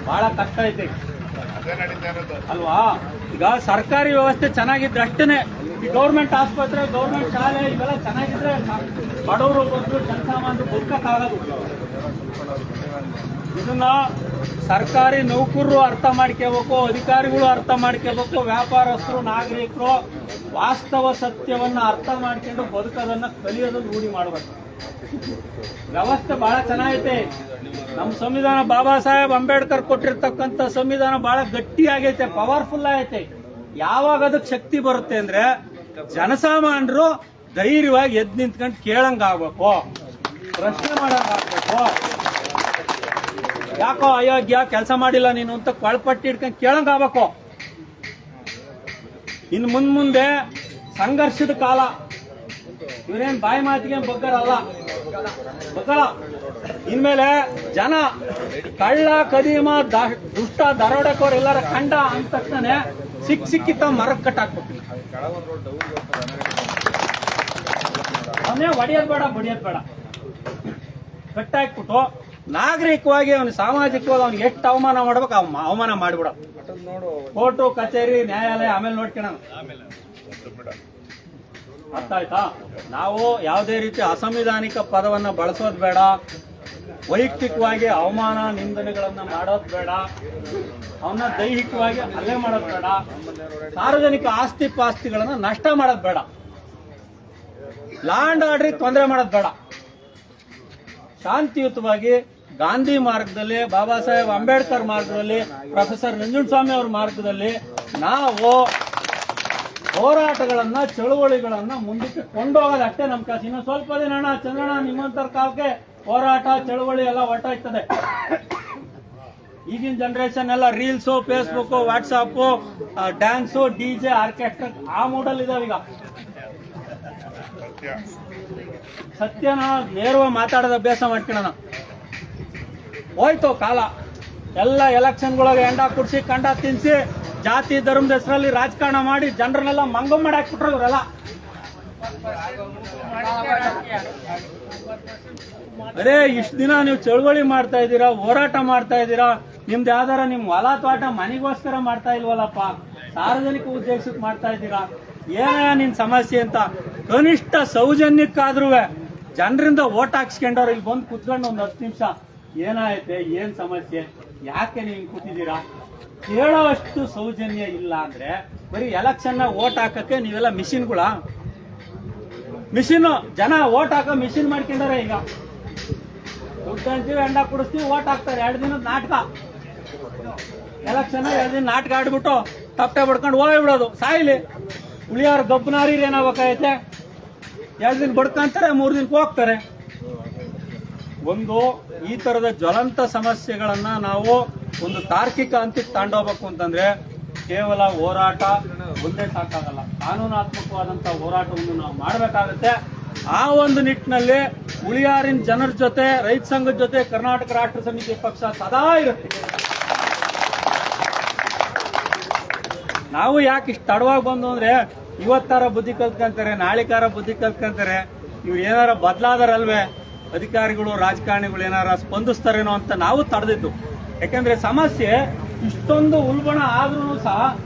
ಬಹಳ ಕಷ್ಟ ಐತೆ ಅಲ್ವಾ? ಈಗ ಸರ್ಕಾರಿ ವ್ಯವಸ್ಥೆ ಚೆನ್ನಾಗಿದ್ರೆ ಅಷ್ಟೇನೆ, ಈ ಗೌರ್ಮೆಂಟ್ ಆಸ್ಪತ್ರೆ, ಗೌರ್ಮೆಂಟ್ ಶಾಲೆ ಇವೆಲ್ಲ ಚೆನ್ನಾಗಿದ್ರೆ ಬಡವರು ಬಂದು ಜನಸಾಮಾನ್ಯರು ಬದುಕಕ್ಕಾಗದು. ಇದನ್ನ ಸರ್ಕಾರಿ ನೌಕರರು ಅರ್ಥ ಮಾಡ್ಕೋಬೇಕು, ಅಧಿಕಾರಿಗಳು ಅರ್ಥ ಮಾಡ್ಕೋಬೇಕು, ವ್ಯಾಪಾರಸ್ಥರು, ನಾಗರಿಕರು ವಾಸ್ತವ ಸತ್ಯವನ್ನ ಅರ್ಥ ಮಾಡ್ಕೊಂಡು ಬದುಕೋದನ್ನ ಕಲಿಯೋದನ್ನ ರೂಢಿ ಮಾಡಬೇಕು. ವ್ಯವಸ್ಥೆ ಬಹಳ ಚೆನ್ನಾಗೈತೆ. ನಮ್ಮ ಸಂವಿಧಾನ ಬಾಬಾ ಸಾಹೇಬ್ ಅಂಬೇಡ್ಕರ್ ಕೊಟ್ಟಿರ್ತಕ್ಕಂಥ ಸಂವಿಧಾನ ಬಹಳ ಗಟ್ಟಿಯಾಗೈತೆ, ಪವರ್ಫುಲ್ ಆಗೈತೆ. ಯಾವಾಗ ಅದಕ್ಕೆ ಶಕ್ತಿ ಬರುತ್ತೆ ಅಂದ್ರೆ ಜನಸಾಮಾನ್ಯರು ಧೈರ್ಯವಾಗಿ ಎದ್ದು ನಿಂತ್ಕೊಂಡು ಕೇಳಂಗ ಆಗ್ಬೇಕು, ಪ್ರಶ್ನೆ ಮಾಡಂಗ ಆಗ್ಬೇಕು. ಯಾಕೋ ಅಯೋಗ್ಯ ಕೆಲಸ ಮಾಡಿಲ್ಲ ನೀನು ಅಂತ ಕೊಳಪಟ್ಟಿ ಹಿಡ್ಕೊಂಡು ಕೇಳಂಗ ಆಗ್ಬೇಕು. ಇನ್ನು ಮುಂದೆ ಸಂಘರ್ಷದ ಕಾಲ. ಇವರೇನ್ ಬಾಯಿ ಮಾತಿಗೆ ಬಗ್ಗರಲ್ಲ, ಬಗ್ಗಲ್ಲ. ಇನ್ಮೇಲೆ ಜನ ಕಳ್ಳ ಕದೀಮ ದುಷ್ಟ ದರೋಡೆಕೋರ್ ಎಲ್ಲರ ಕಂಡ ಅಂದ ತಕ್ಷಣ ಸಿಕ್ಕಿತ್ತ ಮರಕ್ಕೆ ಕಟ್ಟಾಕ್ಬೇಕು. ಅವನೇ ಒಡೆಯೋದ್ ಬೇಡ, ಬಡಿಯೋದ್ ಬೇಡ, ಕಟ್ಟಾಕ್ಬಿಟ್ಟು ನಾಗರಿಕವಾಗಿ ಅವನು ಸಾಮಾಜಿಕವಾಗಿ ಅವ್ನಿಗೆ ಎಷ್ಟು ಅವಮಾನ ಮಾಡ್ಬೇಕು ಅವಮಾನ ಮಾಡಿಬಿಡ. ಕೋರ್ಟು ಕಚೇರಿ ನ್ಯಾಯಾಲಯ ಆಮೇಲೆ ನೋಡ್ಕೊಳ್ಳೋಣ. ಅರ್ಥ ಆಯ್ತಾ? ನಾವು ಯಾವುದೇ ರೀತಿ ಅಸಂವಿಧಾನಿಕ ಪದವನ್ನ ಬಳಸೋದು ಬೇಡ, ವೈಯಕ್ತಿಕವಾಗಿ ಅವಮಾನ ನಿಂದನೆಗಳನ್ನ ಮಾಡೋದು ಬೇಡ, ಅವನ್ನ ದೈಹಿಕವಾಗಿ ಹಲ್ಲೆ ಮಾಡೋದು ಬೇಡ, ಸಾರ್ವಜನಿಕ ಆಸ್ತಿ ಪಾಸ್ತಿಗಳನ್ನ ನಷ್ಟ ಮಾಡೋದು ಬೇಡ, ಲಾ ಅಂಡ್ ಆರ್ಡರ್ ತೊಂದರೆ ಮಾಡೋದು ಬೇಡ. ಶಾಂತಿಯುತವಾಗಿ ಗಾಂಧಿ ಮಾರ್ಗದಲ್ಲಿ, ಬಾಬಾ ಸಾಹೇಬ್ ಅಂಬೇಡ್ಕರ್ ಮಾರ್ಗದಲ್ಲಿ, ಪ್ರೊಫೆಸರ್ ನಂಜುಂಡಸ್ವಾಮಿ ಅವ್ರ ಮಾರ್ಗದಲ್ಲಿ ನಾವು ಹೋರಾಟಗಳನ್ನ, ಚಳುವಳಿಗಳನ್ನ ಮುಂದಕ್ಕೆ ಕೊಂಡೋಗೋದು ಅಷ್ಟೇ ನಮ್ಮ ಕೆಲಸ. ಇನ್ನು ಸ್ವಲ್ಪ ದಿನ ಅಣ್ಣ ಚಂದ್ರಣ್ಣ ನಿಮ್ಮಂತರ ಕಾಲಕ್ಕೆ ಹೋರಾಟ ಚಳುವಳಿ ಎಲ್ಲ ಹೊರಟಾಯ್ತದೆ. ಈಗಿನ ಜನರೇಷನ್ ಎಲ್ಲ reels, Facebook, WhatsApp, dance, DJ, orchestra ಆ ಮೂಡಲ್ ಇದಾವ. ಈಗ ಸತ್ಯನ ನೇರವಾಗಿ ಮಾತಾಡೋದು ಅಭ್ಯಾಸ ಮಾಡ್ಕೊಳ್ಳೋಣ. ಹೋಯ್ತು ಕಾಲ. ಎಲ್ಲ ಎಲೆಕ್ಷನ್ಗಳೊಳಗೆ ಎಂಡ ಕುಡಿಸಿ ಕಂಡ ತಿನ್ಸಿ ಜಾತಿ ಧರ್ಮದ ಹೆಸರಲ್ಲಿ ರಾಜಕಾರಣ ಮಾಡಿ ಜನರನ್ನೆಲ್ಲ ಮಂಗ ಮಾಡಿ ಹಾಕ್ಬಿಟ್ರು ಇವರೆಲ್ಲ. ಅರೇ ಇಷ್ಟು ದಿನ ನೀವು ಚಳುವಳಿ ಮಾಡ್ತಾ ಇದ್ದೀರಾ, ಹೋರಾಟ ಮಾಡ್ತಾ ಇದ್ದೀರಾ, ನಿಮ್ದು ಯಾವ್ದಾರ ನಿಮ್ ಹೊಲ ತೋಟ ಮನೆಗೋಸ್ಕರ ಮಾಡ್ತಾ ಇಲ್ವಲ್ಲಪ್ಪ, ಸಾರ್ವಜನಿಕ ಉದ್ದೇಶಕ್ಕೆ ಮಾಡ್ತಾ ಇದ್ದೀರಾ, ಏನ ನಿನ್ ಸಮಸ್ಯೆ ಅಂತ ಕನಿಷ್ಠ ಸೌಜನ್ಯಕ್ಕಾದ್ರೂ ಜನರಿಂದ ಓಟ್ ಹಾಕ್ಸ್ಕೊಂಡವ್ರು ಇಲ್ಲಿ ಬಂದು ಕುತ್ಕೊಂಡು ಒಂದು 10 ನಿಮಿಷ ಏನಾಯ್ತೆ, ಏನ್ ಸಮಸ್ಯೆ, ಯಾಕೆ ನೀವು ಕೂತಿದ್ದೀರಾ ಕೇಳೋಷ್ಟು ಸೌಜನ್ಯ ಇಲ್ಲ ಅಂದ್ರೆ ಬರೀ ಎಲೆಕ್ಷನ್ ಓಟ್ ಹಾಕಕ್ಕೆ ನೀವೆಲ್ಲ ಮಿಷಿನ್ಗಳ ಜನ ಓಟ್ ಹಾಕೋ ಮಿಷಿನ್ ಮಾಡ್ಕೊಂಡಾರೆ. ಈಗ ದುಡ್ಡು ಅಂತೀವಿ, ಅಂಡ ಕುಡಿಸ್ತೀವಿ, ಓಟ್ ಹಾಕ್ತಾರೆ. 2 ದಿನದ ನಾಟಕ ಎಲೆಕ್ಷನ್, 2 ದಿನ ನಾಟಕ ಆಡ್ಬಿಟ್ಟು ತಪ್ಪೆ ಬಡ್ಕೊಂಡು ಹೋಗ್ಬಿಡೋದು. ಸಾಯಿಲಿ ಉಳಿಯೋರು ಗಬ್ಬನಾರಿ ಏನಾಗಬೇಕಾಗೈತೆ, 2 ದಿನ ಬಡ್ಕೊಂತಾರೆ, 3 ದಿನಕ್ಕೆ ಹೋಗ್ತಾರೆ. ಒಂದು ಈ ತರದ ಜ್ವಲಂತ ಸಮಸ್ಯೆಗಳನ್ನ ನಾವು ಒಂದು ತಾರ್ಕಿಕ ಹಂತಕ್ಕೆ ತಗೊಂಡೋಗ್ಬೇಕು ಅಂತಂದ್ರೆ ಕೇವಲ ಹೋರಾಟ ಒಂದೇ ಸಾಕಾಗಲ್ಲ, ಕಾನೂನಾತ್ಮಕವಾದಂತ ಹೋರಾಟವನ್ನು ನಾವು ಮಾಡಬೇಕಾಗುತ್ತೆ. ಆ ಒಂದು ನಿಟ್ಟಿನಲ್ಲಿ ಉಳಿಯಾರಿನ ಜನರ ಜೊತೆ, ರೈತ ಸಂಘದ ಜೊತೆ ಕರ್ನಾಟಕ ರಾಷ್ಟ್ರ ಸಮಿತಿ ಪಕ್ಷ ಸದಾ ಇರುತ್ತೆ. ನಾವು ಯಾಕೆ ಇಷ್ಟು ತಡವಾಗಿ ಬಂದು ಅಂದ್ರೆ ಇವತ್ತಾರ ಬುದ್ಧಿ ಕಲ್ತ್ಕೊಂತಾರೆ, ನಾಳಿಕಾರ ಬುದ್ಧಿ ಕಲ್ತ್ಕೊಂತಾರೆ, ಇವ್ರು ಏನಾರ ಬದಲಾದಾರಲ್ವೇ ಅಧಿಕಾರಿಗಳು, ರಾಜಕಾರಣಿಗಳು ಏನಾರ ಸ್ಪಂದಿಸ್ತಾರೇನೋ ಅಂತ ನಾವು ತಡೆದಿದ್ದು. ಯಾಕಂದ್ರೆ ಸಮಸ್ಯೆ ಇಷ್ಟೊಂದು ಉಲ್ಬಣ ಆದ್ರೂ ಸಹ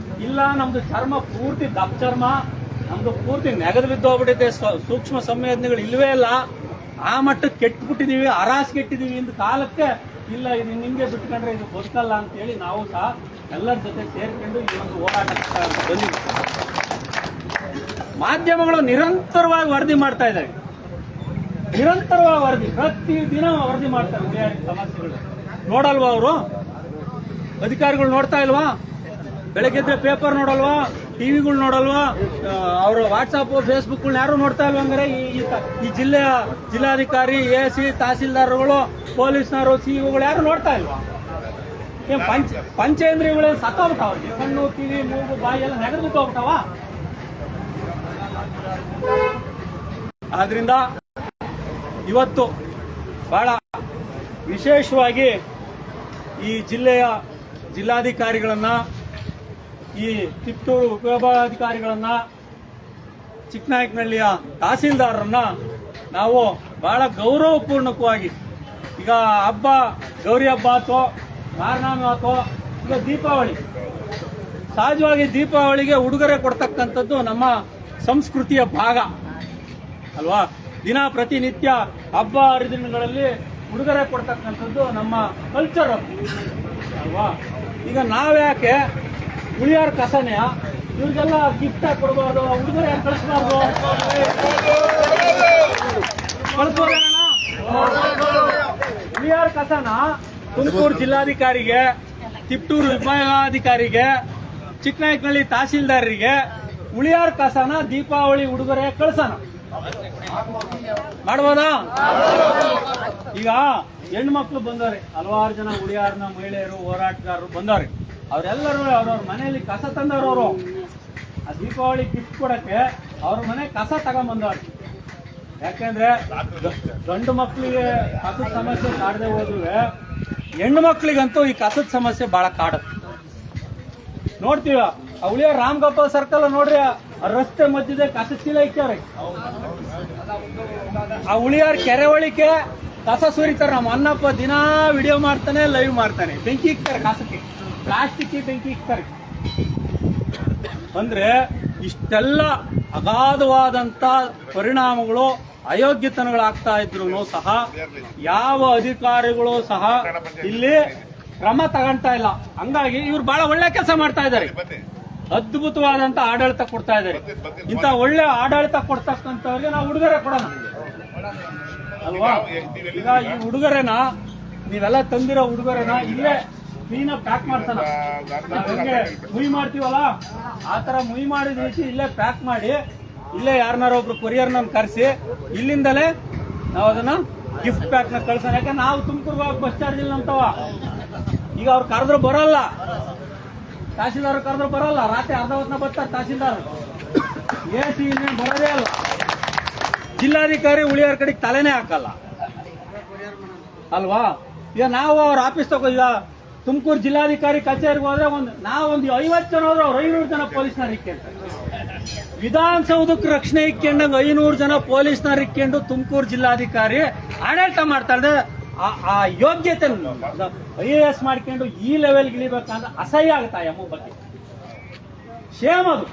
ಇಲ್ಲ, ನಮ್ದು ಚರ್ಮ ಪೂರ್ತಿ ದಪ್ಪ ಚರ್ಮ, ನಮ್ದು ಪೂರ್ತಿ ನೆಗದು ಬಿದ್ದೋಗ್ಬಿಟ್ಟಿದೆ, ಸೂಕ್ಷ್ಮ ಸಂವೇದನೆಗಳು ಇಲ್ವೇ ಇಲ್ಲ, ಆ ಮಟ್ಟಕ್ಕೆ ಕೆಟ್ಟಬಿಟ್ಟಿದೀವಿ, ಕೆಟ್ಟಿದೀವಿ ಇಂದ ಕಾಲಕ್ಕೆ ಇಲ್ಲ ಇದು ನಿಮ್ಗೆ ಬಿಟ್ಕೊಂಡ್ರೆ ಇದು ಬದುಕಲ್ಲ ಅಂತೇಳಿ ನಾವು ಸಹ ಎಲ್ಲರ ಜೊತೆ ಸೇರ್ಕೊಂಡು ಈ ಒಂದು ಹೋರಾಟಕ್ಕೆ ಬಂದಿದ್ದೀವಿ. ಮಾಧ್ಯಮಗಳು ನಿರಂತರವಾಗಿ ವರದಿ ಮಾಡ್ತಾ ಇದ್ದಾವೆ, ನಿರಂತರವಾಗಿ ವರದಿ, ಪ್ರತಿದಿನ ವರದಿ ಮಾಡ್ತಾರೆ ಉಳಿಯಾರಿ ಸಮಸ್ಯೆಗಳು. ನೋಡಲ್ವಾ ಅವರು ಅಧಿಕಾರಿಗಳು? ನೋಡ್ತಾ ಇಲ್ವಾ? ಬೆಳಗ್ಗೆದ್ರೆ ಪೇಪರ್ ನೋಡಲ್ವಾ? ಟಿವಿಗಳು ನೋಡಲ್ವಾ? ಅವರು ವಾಟ್ಸಾಪ್ ಫೇಸ್ಬುಕ್ಗಳನ್ನ ಯಾರು ನೋಡ್ತಾ ಇಲ್ವಾ? ಹಂಗಾರೆ ಈ ಜಿಲ್ಲೆಯ ಜಿಲ್ಲಾಧಿಕಾರಿ, AC, ತಹಸೀಲ್ದಾರ್ಗಳು, ಪೊಲೀಸ್ನವರು, CEOಗಳು ಯಾರು ನೋಡ್ತಾ ಇಲ್ವಾ? ಪಂಚೇಂದ್ರಿಯಗಳು ಸತ್ತೋಗ್ಬಿಟ್ಟಾವ, ಕಣ್ಣು, ಕಿವಿ, ಮೂಗು, ಬಾಯಿ ಎಲ್ಲ ನೆಗದು ಬಿಟ್ಟೋಗ್ಬಿಟ್ಟಾವ. ಆದ್ರಿಂದ ಇವತ್ತು ಬಹಳ ವಿಶೇಷವಾಗಿ ಈ ಜಿಲ್ಲೆಯ ಜಿಲ್ಲಾಧಿಕಾರಿಗಳನ್ನ, ಈ ತಿಪ್ಟೂರು ಉಪವಿಭಾಗಾಧಿಕಾರಿಗಳನ್ನ, ಚಿಕ್ಕನಾಯಕನಹಳ್ಳಿಯ ತಹಸೀಲ್ದಾರರನ್ನ ನಾವು ಬಹಳ ಗೌರವಪೂರ್ಣಕವಾಗಿ, ಈಗ ಹಬ್ಬ, ಗೌರಿ ಹಬ್ಬ ಆತೋ, ಮಾರನಾಮ ಆತೋ, ಈಗ ದೀಪಾವಳಿ, ಸಹಜವಾಗಿ ದೀಪಾವಳಿಗೆ ಉಡುಗೊರೆ ಕೊಡ್ತಕ್ಕಂಥದ್ದು ನಮ್ಮ ಸಂಸ್ಕೃತಿಯ ಭಾಗ ಅಲ್ವಾ? ಪ್ರತಿನಿತ್ಯ ಹಬ್ಬ ಹರಿದಿನಗಳಲ್ಲಿ ಉಡುಗೊರೆ ಕೊಡ್ತಕ್ಕಂಥದ್ದು ನಮ್ಮ ಕಲ್ಚರ್ ಅಲ್ವಾ? ಈಗ ನಾವ್ಯಾಕೆ ಉಳಿಯಾರ ಕಸನೆಯ ಇವ್ರಿಗೆಲ್ಲ ಗಿಫ್ಟ್ ಆಗಿ ಕೊಡಬಾರ್ದು, ಉಡುಗೊರೆ ಯಾಕೆ ಕಳಿಸ್ಬಾರ್ದು? ಕಳಿಸ್ಬೋದೇನ? ಉಳಿಯಾರ ಕಸನ ತುಮಕೂರು ಜಿಲ್ಲಾಧಿಕಾರಿಗೆ, ತಿಪ್ಟೂರು ವಿಭಾಗಾಧಿಕಾರಿಗೆ, ಚಿಕ್ಕನಾಯಕನಹಳ್ಳಿ ತಹಸೀಲ್ದಾರರಿಗೆ ಉಳಿಯಾರ ಕಸನ ದೀಪಾವಳಿ ಉಡುಗೊರೆ ಕಳ್ಸೋಣ, ಮಾಡ್ಬೋದಾ? ಈಗ ಹೆಣ್ಮಕ್ಳು ಬಂದವ್ರೆ, ಹಲವಾರು ಜನ ಉಳಿಯಾರನ ಮಹಿಳೆಯರು, ಹೋರಾಟಗಾರರು ಬಂದವ್ರೆ. ಅವರೆಲ್ಲರೂ ಅವ್ರವ್ರ ಮನೆಯಲ್ಲಿ ಕಸ ತಂದವ್ರವರು. ಆ ದೀಪಾವಳಿ ಗಿಫ್ಟ್ ಕೊಡಕ್ಕೆ ಅವ್ರ ಮನೆ ಕಸ ತಗೊಂಡ್ಬಂದವ್ರೆ. ಯಾಕೆಂದ್ರೆ ಗಂಡು ಮಕ್ಕಳಿಗೆ ಕಸದ ಸಮಸ್ಯೆ ಕಾಡದೆ ಹೋದ್ರೆ ಹೆಣ್ಣು ಮಕ್ಕಳಿಗಂತೂ ಈ ಕಸದ ಸಮಸ್ಯೆ ಬಹಳ ಕಾಡುತ್ತೆ. ನೋಡ್ತೀವ ಆ ಉಳಿಯಾರ ರಾಮ್ ಗೋಪಾಲ್ ಸರ್ಕಲ್ ನೋಡ್ರಿ, ರಸ್ತೆ ಮಧ್ಯದ ಕಸ ಚೀಲ ಇಕ್ಕವ್ರೆ. ಆ ಉಳಿಯಾರ ಕೆರೆ ಒಳಿಕೆ ಕಸ ಸುರಿತಾರೆ. ನಮ್ಮ ಅನ್ನಪ್ಪ ದಿನಾ ವಿಡಿಯೋ ಮಾಡ್ತಾನೆ, ಲೈವ್ ಮಾಡ್ತಾನೆ, ಬೆಂಕಿ ಇಕ್ತಾರೆ ಕಸಕ್ಕೆ, ಪ್ಲಾಸ್ಟಿಕ್ ಬೆಂಕಿ ಇಕ್ತಾರೆ. ಅಂದ್ರೆ ಇಷ್ಟೆಲ್ಲ ಅಗಾಧವಾದಂತ ಪರಿಣಾಮಗಳು, ಅಯೋಗ್ಯತನಗಳಾಗ್ತಾ ಇದ್ರು ಸಹ ಯಾವ ಅಧಿಕಾರಿಗಳು ಸಹ ಇಲ್ಲಿ ಕ್ರಮ ತಗೊಂತಾ ಇಲ್ಲ. ಹಂಗಾಗಿ ಇವ್ರು ಬಹಳ ಒಳ್ಳೆ ಕೆಲಸ ಮಾಡ್ತಾ ಇದ್ದಾರೆ, ಅದ್ಭುತವಾದಂತ ಆಡಳಿತ ಕೊಡ್ತಾ ಇದ್ದಾರೆ. ಇಂಥ ಒಳ್ಳೆ ಆಡಳಿತ ಕೊಡ್ತಕ್ಕಂಥವ್ರಿಗೆ ನಾವು ಉಡುಗೊರೆ ಕೊಡೋಣ ಅಲ್ವಾ? ಈಗ ಈ ಉಡುಗೊರೆನ ನೀವೆಲ್ಲ ತಂದಿರೋ ಉಡುಗೊರೆನ ಇಲ್ಲೇ ಕ್ಲೀನ್ ಪ್ಯಾಕ್ ಮಾಡ್ತಾನ, ಹಂಗೆ ಮುಯಿ ಮಾಡ್ತೀವಲ್ಲ ಆ ತರ ಮುಯಿ ಮಾಡಿದ ರೀತಿ ಇಲ್ಲೇ ಪ್ಯಾಕ್ ಮಾಡಿ, ಇಲ್ಲೇ ಯಾರನ್ನಾರ ಒಬ್ರು ಕೊರಿಯರ್ನ ಕರೆಸಿ ಇಲ್ಲಿಂದಲೇ ನಾವು ಅದನ್ನ ಗಿಫ್ಟ್ ಪ್ಯಾಕ್ ನ ಕಳ್ಸೋಣ. ಯಾಕಂದ್ರೆ ನಾವು ತುಮಕೂರ್ಗೆ ಹೋಗಿ ಬಸ್ ಚಾರ್ಜ್ ಇಲ್ಲ ಅಂತವ. ಈಗ ಅವ್ರು ಕರೆದ್ರು ಬರಲ್ಲ, ತಹಸೀಲ್ದಾರ್ ಕರೆದ್ರು ಬರಲ್ಲ, ರಾತ್ರಿ ಅರ್ಧ ಹೊತ್ತಿನ ಬರ್ತಾರೆ ತಹಸೀಲ್ದಾರ್, AC ಇನ್ನೇನು ಬರೋದೇ ಅಲ್ಲ. ಜಿಲ್ಲಾಧಿಕಾರಿ ಉಳಿಯಾರ ಕಡೆಗೆ ತಲೆನೇ ಹಾಕಲ್ಲ ಅಲ್ವಾ? ಈಗ ನಾವು ಅವ್ರ ಆಫೀಸ್ ತಗೋ, ಈಗ ತುಮಕೂರು ಜಿಲ್ಲಾಧಿಕಾರಿ ಕಚೇರಿಗೆ ಹೋದ್ರೆ ಒಂದು 50 ಜನ ಹೋದ್ರೆ ಅವ್ರು 500 ಜನ ಪೊಲೀಸ್ನವ್ರು ಇಕ್ಕೊಂತಾರೆ. ವಿಧಾನಸೌಧಕ್ಕೆ ರಕ್ಷಣೆ ಇಕ್ಕೊಂಡಂಗೆ 500 ಜನ ಪೊಲೀಸ್ನವ್ರು ಇಕ್ಕೊಂಡು ತುಮಕೂರು ಜಿಲ್ಲಾಧಿಕಾರಿ ಆಡಳಿತ ಮಾಡ್ತಾ ಇದ್ದೆ. ಆ ಯೋಗ್ಯತೆ IAS ಮಾಡ್ಕೊಂಡು ಈ ಲೆವೆಲ್ಗೆ ಇಳಿಬೇಕಂದ್ರೆ ಅಸಹ್ಯ ಆಗುತ್ತಾ ಎಮ್ಮ ಬಗ್ಗೆ. ಶೇಮ್ ಅದು.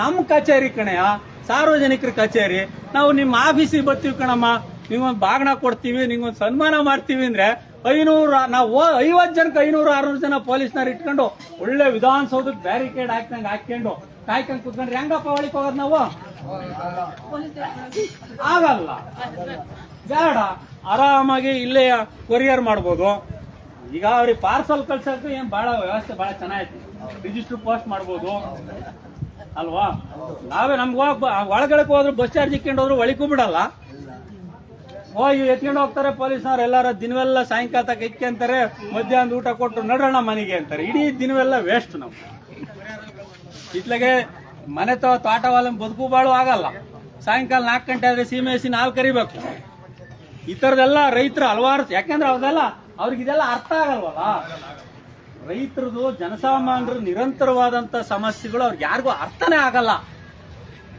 ನಮ್ಮ ಕಚೇರಿ ಕಣೆಯ ಸಾರ್ವಜನಿಕರ ಕಚೇರಿ, ನಾವು ನಿಮ್ಮ ಆಫೀಸಿಗೆ ಬರ್ತೀವಿ ಕಣಮ್ಮ, ನಿಮ್ಗೊಂದು ಬಾಗಣ ಕೊಡ್ತೀವಿ, ನಿಮ್ಗೊಂದು ಸನ್ಮಾನ ಮಾಡ್ತೀವಿ ಅಂದ್ರೆ 500 ನಾವು 50 ಜನಕ್ಕೆ 500-600 ಜನ ಪೊಲೀಸ್ನವ್ರು ಇಟ್ಕೊಂಡು ಒಳ್ಳೆ ವಿಧಾನಸೌಧಕ್ಕೆ ಬ್ಯಾರಿಕೇಡ್ ಹಾಕ್ದಂಗೆ ಹಾಕೊಂಡು ಕಾಯ್ಕೊಂಡು ಕುತ್ಕೊಂಡ್ರೆ ಹೆಂಗಪ್ಪ ಒಳಗೆ ಹೋಗೋದು ನಾವು? ಆಗಲ್ಲ, ಬೇಡ. ಆರಾಮಾಗಿ ಇಲ್ಲೇ ಕೊರಿಯರ್ ಮಾಡ್ಬೋದು. ಈಗ ಅವ್ರಿಗೆ ಪಾರ್ಸಲ್ ಕಳ್ಸೋಕೆ ಏನ್ ಬಹಳ ವ್ಯವಸ್ಥೆ ಬಹಳ ಚೆನ್ನಾಗೈತಿ. ರಿಜಿಸ್ಟರ್ ಪೋಸ್ಟ್ ಮಾಡ್ಬೋದು ಅಲ್ವಾ? ನಾವೇ ನಮ್ಗೆ ಒಳಗಡೆ ಹೋದ್ರು ಬಸ್ ಚಾರ್ಜ್ ಇಕ್ಕೊಂಡು ಹೋದ್ರು ಒಳಗೂ ಬಿಡಲ್ಲ. ಹೋಗಿ ಎತ್ಕೊಂಡು ಹೋಗ್ತಾರೆ ಪೊಲೀಸ್ನವ್ರು. ಎಲ್ಲಾರ ದಿನವೆಲ್ಲ ಸಾಯಂಕಾಲ ತಕ ಇಕ್ಕೊಂತಾರೆ, ಮಧ್ಯಾಹ್ನ ಊಟ ಕೊಟ್ಟು ನಡೋಣ ಮನೆಗೆ ಅಂತಾರೆ. ಇಡೀ ದಿನವೆಲ್ಲ ವೇಸ್ಟ್. ನಾವು ಇತ್ಲಾಗೆ ಮನೆ ತೋಟವಾಲ ಬದುಕು ಬಾಳು ಆಗಲ್ಲ. ಸಾಯಂಕಾಲ 4 ಗಂಟೆ ಆದ್ರೆ ಸೀಮೆ ಹಸಿ ನಾಲ್ ಕರಿಬೇಕು. ಈ ತರದೆಲ್ಲ ರೈತರು ಹಲವಾರು, ಯಾಕೆಂದ್ರೆ ಅವ್ರದೆಲ್ಲ ಅವ್ರಿಗಿದೆಲ್ಲ ಅರ್ಥ ಆಗಲ್ವಲ್ಲ. ರೈತರದು ಜನಸಾಮಾನ್ಯರು ನಿರಂತರವಾದಂತ ಸಮಸ್ಯೆಗಳು ಅವ್ರಿಗೆ ಯಾರಿಗೂ ಅರ್ಥನೇ ಆಗಲ್ಲ.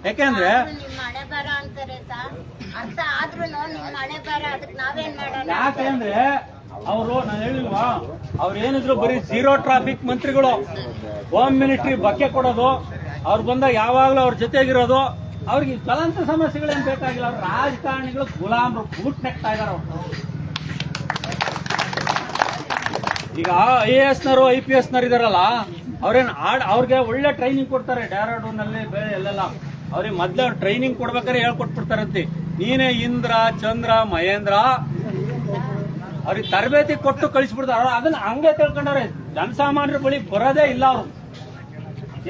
ಯಾಕೆಂದ್ರೆ ಯಾಕೆಂದ್ರೆ ಅವರು, ನಾನು ಹೇಳಿಲ್ವಾ, ಅವ್ರು ಏನಿದ್ರು ಬರೀ ಝೀರೋ ಟ್ರಾಫಿಕ್ ಮಂತ್ರಿಗಳು, ಹೋಮ್ ಮಿನಿಸ್ಟ್ರಿ ಬಕ್ಕೆ ಕೊಡೋದು, ಅವ್ರು ಬಂದಾಗ ಯಾವಾಗ್ಲೂ ಅವ್ರ ಜೊತೆಗಿರೋದು. ಅವ್ರಿಗೆ ಜ್ವಲಂತ ಸಮಸ್ಯೆಗಳೇನ್ ಬೇಕಾಗಿಲ್ಲ. ಅವ್ರ ರಾಜಕಾರಣಿಗಳು ಗುಲಾಮರು, ಬೂಟ್ ನೆಕ್ತಾ ಇದಾರ. ಈಗ IAS ನವರು IPS ನವರು ಇದಾರಲ್ಲ, ಅವ್ರೇನ್ ಅವ್ರಿಗೆ ಒಳ್ಳೆ ಟ್ರೈನಿಂಗ್ ಕೊಡ್ತಾರೆ. ಡೆಹ್ರಾಡೂನ್ ನಲ್ಲಿ ಬೇರೆ ಎಲ್ಲೆಲ್ಲ ಅವ್ರಿಗೆ ಮೊದ್ಲೇ ಟ್ರೈನಿಂಗ್ ಕೊಡ್ಬೇಕಾದ್ರೆ ಹೇಳ್ಕೊಟ್ಬಿಡ್ತಾರಂತೆ. ನೀನೇ ಇಂದ್ರ ಚಂದ್ರ ಮಹೇಂದ್ರ, ಅವ್ರಿಗೆ ತರಬೇತಿ ಕೊಟ್ಟು ಕಳಿಸ್ಬಿಡ್ತಾರ. ಅದನ್ನ ಹಂಗೆ ತಿಳ್ಕೊಂಡವ್ರೆ. ಜನಸಾಮಾನ್ಯರ ಬಳಿ ಬರೋದೇ ಇಲ್ಲ. ಅವರು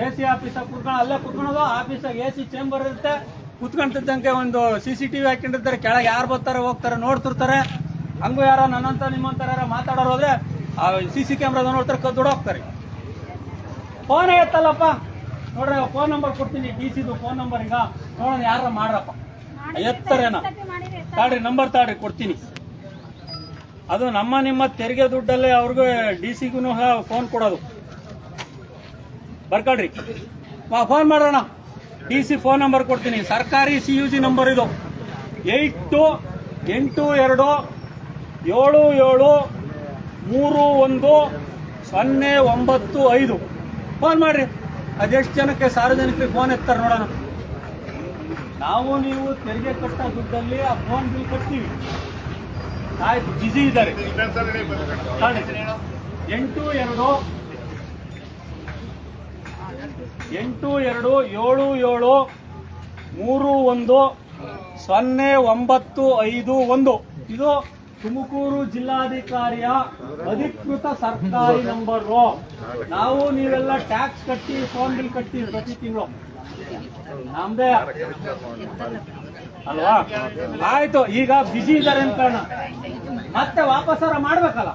AC ಆಫೀಸಾಗ ಕುತ್ಕೊಂಡು ಅಲ್ಲೇ ಕುತ್ಕೊಳೋದು. ಆಫೀಸಾಗ AC ಚೇಂಬರ್ ಇರುತ್ತೆ, ಕುತ್ಕೊಂತಿದ್ದಂಗೆ ಒಂದು CCTV ಹಾಕೊಂಡಿರ್ತಾರೆ. ಕೆಳಗೆ ಯಾರು ಬರ್ತಾರೆ ಹೋಗ್ತಾರೆ ನೋಡ್ತಿರ್ತಾರೆ. ಹಂಗೂ ಯಾರ ನನ್ನಂತ ನಿಮ್ಮಂತರ ಯಾರ ಮಾತಾಡೋರು ಹೋದ್ರೆ CC ಕ್ಯಾಮ್ರಾದ ನೋಡ್ತಾರೆ, ಕದ್ದು ಹೋಗ್ತಾರೆ. ಫೋನ್ ಎತ್ತಲ್ಲಪ್ಪ, ನೋಡ್ರಿ ಫೋನ್ ನಂಬರ್ ಕೊಡ್ತೀನಿ, DC ಫೋನ್ ನಂಬರ್. ಈಗ ನೋಡೋಣ ಯಾರ ಮಾಡ್ರಪ್ಪ, ಎತ್ತರೇನ ತಾಡ್ರಿ, ನಂಬರ್ ತಾಡ್ರಿ ಕೊಡ್ತೀನಿ. ಅದು ನಿಮ್ಮ ತೆರಿಗೆ ದುಡ್ಡಲ್ಲೇ ಅವ್ರಿಗೂ DC-ಗೂ ಫೋನ್ ಕೊಡೋದು. ಬರ್ಕೊಳ್ರಿ, ಫೋನ್ ಮಾಡೋಣ. DC ಫೋನ್ ನಂಬರ್ ಕೊಡ್ತೀನಿ. ಸರ್ಕಾರಿ CUG ನಂಬರ್ ಇದು 8287310995. ಫೋನ್ ಮಾಡ್ರಿ. ಅದೆಷ್ಟು ಜನಕ್ಕೆ ಸಾರ್ವಜನಿಕರಿಗೆ ಫೋನ್ ಎತ್ತಾರೆ ನೋಡೋಣ. ನಾವು ನೀವು ತೆರಿಗೆ ಕಟ್ಟ ದುಡ್ಡಲ್ಲಿ ಆ ಫೋನ್ ಬಿಲ್ ಕಟ್ತೀವಿ. ಆಯ್ತು, ಬಿಸಿ ಇದ್ದಾರೆ. 8287310951. ಇದು ತುಮಕೂರು ಜಿಲ್ಲಾಧಿಕಾರಿಯ ಅಧಿಕೃತ ಸರ್ಕಾರಿ ನಂಬರು. ನಾವು ನೀವೆಲ್ಲ ಟ್ಯಾಕ್ಸ್ ಕಟ್ಟಿ ಫೋನ್ ಬಿಲ್ ಕಟ್ಟಿ ಪ್ರತಿ ತಿಂಗಳು ನಮ್ದೇ ಅಲ್ವಾ? ಆಯ್ತು, ಈಗ ಬಿಸಿ ಇದ್ದಾರೆ ಅಂತ ಕಾರಣ ಮತ್ತೆ ವಾಪಸ್ಸಾರ ಮಾಡ್ಬೇಕಲ್ಲ.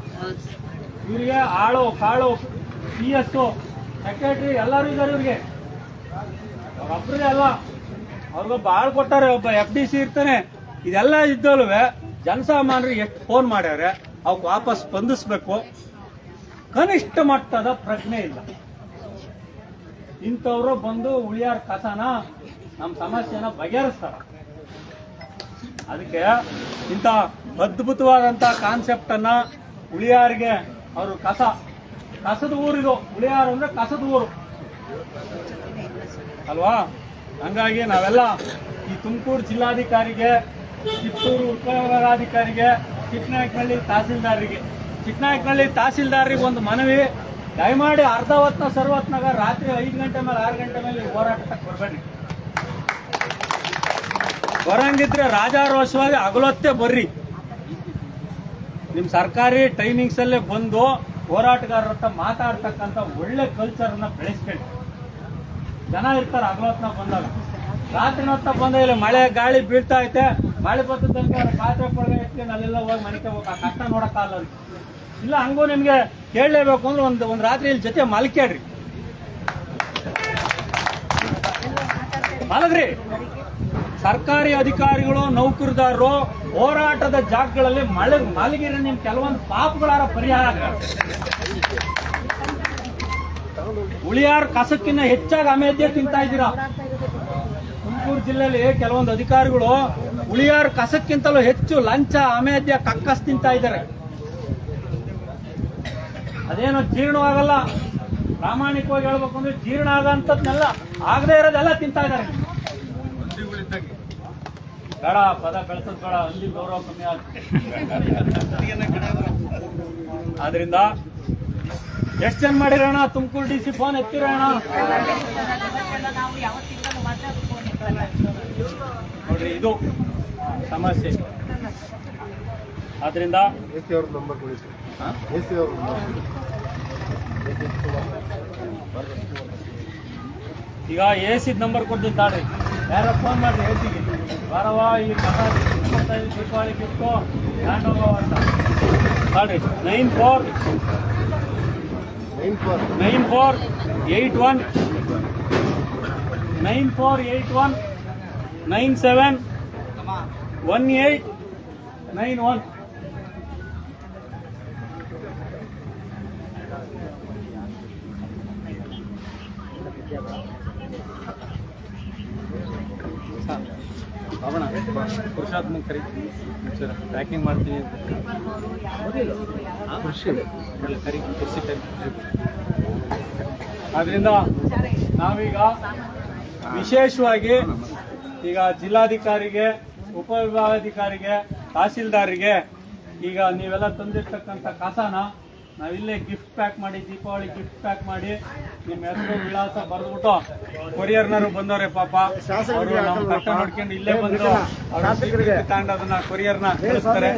ಇವರಿಗೆ ಆಳು ಕಾಳು CS ಸೆಕ್ರೆಟರಿ ಎಲ್ಲರೂ ಇದ್ದಾರೆ. ಇವ್ರಿಗೆ ಒಬ್ಬರೇ ಅಲ್ಲ, ಅವ್ರಿಗೊಬ್ಬ ಬಾಳ್ ಕೊಟ್ಟಾರೆ, ಒಬ್ಬ FDC ಇರ್ತಾನೆ. ಇದೆಲ್ಲ ಇದ್ದಲ್ವೇ ಜನಸಾಮಾನ್ಯರು ಎಷ್ಟು ಫೋನ್ ಮಾಡ್ಯಾರೆ, ಅವಕ್ಕೆ ವಾಪಸ್ ಸ್ಪಂದಿಸ್ಬೇಕು. ಕನಿಷ್ಠ ಮಟ್ಟದ ಪ್ರಜ್ಞೆ ಇಲ್ಲ. ಇಂಥವ್ರು ಬಂದು ಉಳಿಯಾರ ಕಸನ ನಮ್ಮ ಸಮಸ್ಯೆನ ಬಗೆಹರಿಸ್ತಾರ. ಅದಕ್ಕೆ ಇಂಥ ಅದ್ಭುತವಾದಂತ ಕಾನ್ಸೆಪ್ಟ್ ಅನ್ನ ಉಳಿಯಾರಿಗೆ ಅವರು ಕಸದ ಊರಿದು. ಉಳಿಯಾರು ಅಂದ್ರೆ ಕಸದ ಊರು ಅಲ್ವಾ? ಹಂಗಾಗಿ ನಾವೆಲ್ಲ ಈ ತುಮಕೂರು ಜಿಲ್ಲಾಧಿಕಾರಿಗೆ, ಕಿತ್ತೂರು ಉಪವಿಭಾಗಾಧಿಕಾರಿಗೆ, ಚಿಕ್ಕನಾಯಕನಹಳ್ಳಿ ತಹಸೀಲ್ದಾರ್ರಿಗೆ ಒಂದು ಮನವಿ. ದಯಮಾಡಿ ಅರ್ಧ ಹೊತ್ನ ಸರ್ವತ್ನಾಗ ರಾತ್ರಿ 5 ಗಂಟೆ ಮೇಲೆ 6 ಗಂಟೆ ಮೇಲೆ ಹೋರಾಟಕ್ಕೆ ಬರಬೇಡಿ. ಬರಂಗಿದ್ರೆ ರಾಜಾರೋಷವಾಗಿ ಹಗಲೊತ್ತೇ ಬರ್ರಿ. ನಿಮ್ ಸರ್ಕಾರಿ ಟೈಮಿಂಗ್ಸ್ ಅಲ್ಲೇ ಬಂದು ಹೋರಾಟಗಾರರ ಹತ್ರ ಮಾತಾಡ್ತಕ್ಕಂಥ ಒಳ್ಳೆ ಕಲ್ಚರ್ ಅನ್ನ ಬೆಳೆಸ್ಕೊಳ್ಳಿ. ಜನ ಇರ್ತಾರೆ ಹಗಲೊತ್ನ ಬಂದಾಗ. ರಾತ್ರಿ ಹೊತ್ತ ಬಂದ ಇಲ್ಲಿ ಮಳೆ ಗಾಳಿ ಬೀಳ್ತಾ ಐತೆ, ಮಳೆ ಬರ್ತದಂಗೆ ಪಾತ್ರೆ ಪೊಳಗೆ ಎತ್ಕೊಂಡು ಅಲ್ಲೆಲ್ಲ ಹೋಗಿ ಮನೆಗೆ ಹೋಗಿ ಆ ಕಷ್ಟ ನೋಡಕ್ಕಾಗಲ್ಲ. ಇಲ್ಲ ಹಂಗೂ ನಿಮ್ಗೆ ಕೇಳಲೇಬೇಕು ಅಂದ್ರೆ ಒಂದು ರಾತ್ರಿ ಇಲ್ಲಿ ಜೊತೆ ಮಲ್ಕೇಳ್ರಿ, ಮಲಗ್ರಿ. ಸರ್ಕಾರಿ ಅಧಿಕಾರಿಗಳು, ನೌಕರದಾರರು ಹೋರಾಟದ ಜಾಗಗಳಲ್ಲಿ ಮಲಗಿರಿ. ನಿಮ್ ಕೆಲವೊಂದು ಪಾಪಗಳಾರ ಪರಿಹಾರ ಆಗ್ತದೆ. ಉಳಿಯಾರ ಕಸಕ್ಕಿಂತ ಹೆಚ್ಚಾಗಿ ಅಮೇಧ್ಯ ತಿಂತಾ ಇದ್ದೀರಾ. ತುಮಕೂರು ಜಿಲ್ಲೆಯಲ್ಲಿ ಕೆಲವೊಂದು ಅಧಿಕಾರಿಗಳು ಉಳಿಯಾರ ಕಸಕ್ಕಿಂತಲೂ ಹೆಚ್ಚು ಲಂಚ, ಅಮೇಧ್ಯ, ಕಕ್ಕಸ್ ತಿಂತಾ ಇದ್ದಾರೆ. ಅದೇನೋ ಜೀರ್ಣವಾಗಲ್ಲ. ಪ್ರಾಮಾಣಿಕವಾಗಿ ಹೇಳ್ಬೇಕು ಅಂದ್ರೆ ಜೀರ್ಣ ಆಗಂತದ್ನೆಲ್ಲ ಆಗದೆ ಇರೋದೆಲ್ಲ ತಿಂತಾ ಇದ್ದಾರೆ. ಬೇಡ ಪದ ಬೆಳೆಸೋದ್ ಬೇಡ, ಅಲ್ಲಿ ಗೌರವ ಕಮ್ಮಿ ಆಗುತ್ತೆ. ಆದ್ರಿಂದ ಎಷ್ಟು ಜನ ಮಾಡಿರೋಣ ತುಮಕೂರು DC ಫೋನ್ ಎತ್ತಿರೋಣ ನೋಡ್ರಿ, ಇದು ಸಮಸ್ಯೆ. ಆದ್ರಿಂದ ಈಗ AC ನಂಬರ್ ಕೊಡ್ತೀನಿ ತಾಳ್ರಿ, ಯಾರ ಫೋನ್ ಮಾಡ್ರಿ AC-ಗೆ, ಬಾರವ ಈ ದೀಪಾವಳಿ ಗಿಫ್ಟು ಹ್ಯಾಂಡ್ ಹೋಗೋ ಅಂತ ತಾಳ್ರಿ. 9481 971891. ಬಾಬಣ್ಣ ಪುರುಷಾತ್ಮಕ ಕರಿ ಪ್ಯಾಕಿಂಗ್ ಮಾಡ್ತೀವಿ, ಕರಿ. ಆದ್ರಿಂದ ನಾವೀಗ ವಿಶೇಷವಾಗಿ ಈಗ ಜಿಲ್ಲಾಧಿಕಾರಿಗೆ, ಉಪವಿಭಾಗಾಧಿಕಾರಿಗೆ, ತಹಸೀಲ್ದಾರಿಗೆ ಈಗ ನೀವೆಲ್ಲ ತಂದಿರ್ತಕ್ಕಂಥ ಕಸನ ನಾವಿಲ್ಲೇ ಗಿಫ್ಟ್ ಪ್ಯಾಕ್ ಮಾಡಿ, ದೀಪಾವಳಿ ಗಿಫ್ಟ್ ಪ್ಯಾಕ್ ಮಾಡಿ ನಿಮ್ಮ ಹೆಸರು ವಿಳಾಸ ಬರೆದ್ಬಿಟ್ಟು ಕೊರಿಯರ್ನರು ಬಂದವ್ರೆ ಪಾಪ, ಅವರು ನಮ್ಮ ಕಷ್ಟ ನೋಡ್ಕೊಂಡು ಇಲ್ಲೇ ಬಂದು ತಗೊಂಡು ಅದನ್ನ ಕೊರಿಯರ್ನ ಕಳಿಸ್ತಾರೆ.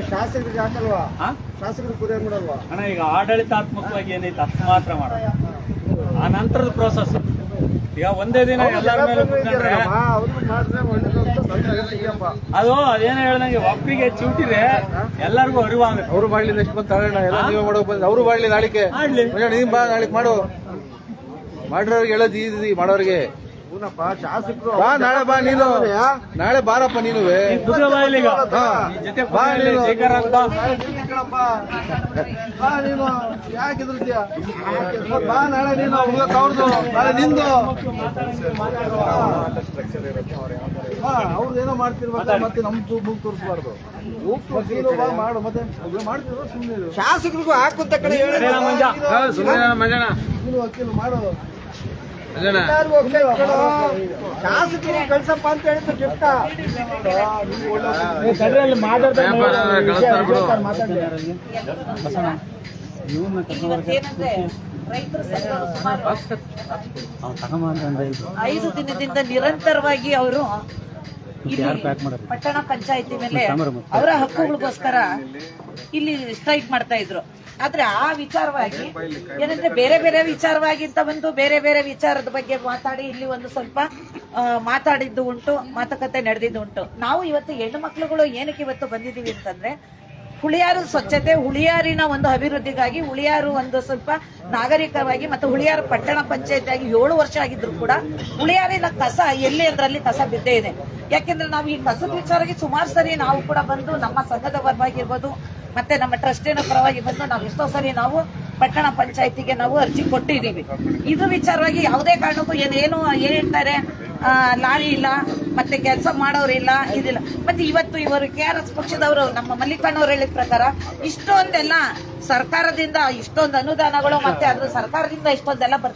ಅಣ್ಣ ಈಗ ಆಡಳಿತಾತ್ಮಕವಾಗಿ ಏನೈತೆ ಅಷ್ಟು ಮಾತ್ರ ಮಾಡೋದು, ಆ ನಂತರದ ಪ್ರೋಸೆಸ್. ಈಗ ಒಂದೇ ದಿನ ಎಲ್ಲರ ಮೇಲೆ ಕೂತ್ಕೊಂಡ್ರೆ ಅದು ಅದೇನೋ ಹೇಳ್ದಂಗೆ ಒಬ್ಬರಿಗೆ ಚಿವುಟಿದ್ರೆ ಎಲ್ಲರಿಗೂ ಅರಿವಾಗುತ್ತೆ. ಅವರು ಮಾಡ್ಲಿ ನೆಕ್ಸ್ಟ್ ಬಂದು ತಾಳೋಣ, ಎಲ್ಲ ನೀವೇ ಮಾಡೋಕೆ ಬಂದು ಅವರು ಮಾಡ್ಲಿ, ನಾಳಿಕೆ ನೀನ್ ಬಾ, ನಾಳಿಗೆ ಮಾಡು, ಮಾಡಿರೋರಿಗೆ ಹೇಳೋದು ಈಸಿ, ಮಾಡೋರಿಗೆ ಬಾ, ನಾಳೆ ಬಾ, ನೀನು ನಾಳೆ ಬಾರಪ್ಪ, ನೀನು ಬಾ, ನೀನು ಯಾಕಿದ್ರದ್ಯಾ ಬಾ, ನಾಳೆ ನೀನು ಅವ್ರದ್ದು, ನಾಳೆ ನಿಂದು ಅವ್ರದ್ದು ಏನೋ ಮಾಡ್ತಿರ್ಬೇಕು, ಮತ್ತೆ ನಮ್ ಮುಗ್ ತೋರಿಸಬಾರ್ದು. ನೀನು ಬಾ, ಮಾಡು, ಮತ್ತೆ ಮಾಡ್ತಿರೋ ಸುಮ್ಮನೆ ಶಾಸಕರಿಗೂ ಹಾಕುತ್ತ ಕಡೆ ನೀನು ವಕೀಲು ಮಾಡು, ಶಾಸಕರು ಕಳ್ಸಪ್ಪ ಅಂತ ಹೇಳಿದ್ದು ಗಿಫ್ಟ. ಐದು ದಿನದಿಂದ ನಿರಂತರವಾಗಿ ಅವರು ಪಟ್ಟಣ ಪಂಚಾಯತಿ ಮೇಲೆ ಅವರ ಹಕ್ಕುಗಳಿಗೋಸ್ಕರ ಇಲ್ಲಿ ಸ್ಟ್ರೈಕ್ ಮಾಡ್ತಾ ಇದ್ರು. ಆದ್ರೆ ಆ ವಿಚಾರವಾಗಿ ಏನಂದ್ರೆ ಬೇರೆ ಬೇರೆ ವಿಚಾರವಾಗಿಂತ ಒಂದು ಬೇರೆ ಬೇರೆ ವಿಚಾರದ ಬಗ್ಗೆ ಮಾತಾಡಿ ಇಲ್ಲಿ ಒಂದು ಸ್ವಲ್ಪ ಮಾತಾಡಿದ್ದು ಉಂಟು, ಮಾತುಕತೆ ನಡೆದಿದ್ದು ಉಂಟು. ನಾವು ಇವತ್ತು ಹೆಣ್ಣು ಮಕ್ಕಳುಗಳು ಏನಕ್ಕೆ ಇವತ್ತು ಬಂದಿದ್ದೀವಿ ಅಂತಂದ್ರೆ ಹುಳಿಯಾರು ಸ್ವಚ್ಛತೆ, ಹುಳಿಯಾರಿನ ಒಂದು ಅಭಿವೃದ್ಧಿಗಾಗಿ, ಹುಳಿಯಾರು ಒಂದು ಸ್ವಲ್ಪ ನಾಗರಿಕವಾಗಿ ಮತ್ತು ಹುಳಿಯಾರು ಪಟ್ಟಣ ಪಂಚಾಯತಿಯಾಗಿ 7 ವರ್ಷ ಆಗಿದ್ರು ಕೂಡ ಹುಳಿಯಾರಿನ ಕಸ ಎಲ್ಲಿ ಅಂದ್ರಲ್ಲಿ ಕಸ ಬಿದ್ದೇ ಇದೆ. ಯಾಕೆಂದ್ರೆ ನಾವು ಈ ಕಸದ ವಿಚಾರವಾಗಿ ಸುಮಾರು ಸರಿ ನಾವು ಕೂಡ ಬಂದು ನಮ್ಮ ಸಂಘದ ಪರವಾಗಿರ್ಬೋದು ಮತ್ತೆ ನಮ್ಮ ಟ್ರಸ್ಟಿನ ಪರವಾಗಿ ಬಂದು ನಾವು ಎಷ್ಟೋ ಸರಿ ನಾವು ಪಟ್ಟಣ ಪಂಚಾಯತಿಗೆ ನಾವು ಅರ್ಜಿ ಕೊಟ್ಟಿದ್ದೀವಿ. ಇದು ವಿಚಾರವಾಗಿ ಯಾವುದೇ ಕಾರಣಕ್ಕೂ ಏನ್ ಹೇಳ್ತಾರೆ, ಲಾರಿ ಇಲ್ಲ, ಮತ್ತೆ ಕೆಲಸ ಮಾಡೋರಿಲ್ಲ, ಇದಿಲ್ಲ. ಮತ್ತೆ ಇವತ್ತು ಇವರು KRS ಪಕ್ಷದವರು ನಮ್ಮ ಮಲ್ಲಿಕಣ್ಣವ್ರು ಹೇಳಿದ ಪ್ರಕಾರ ಇಷ್ಟೊಂದೆಲ್ಲ ಸರ್ಕಾರದಿಂದ ಇಷ್ಟೊಂದು ಅನುದಾನಗಳು ಮತ್ತೆ ಅದ್ರ ಸರ್ಕಾರದಿಂದ ಇಷ್ಟೊಂದೆಲ್ಲ ಬರ್ತಾ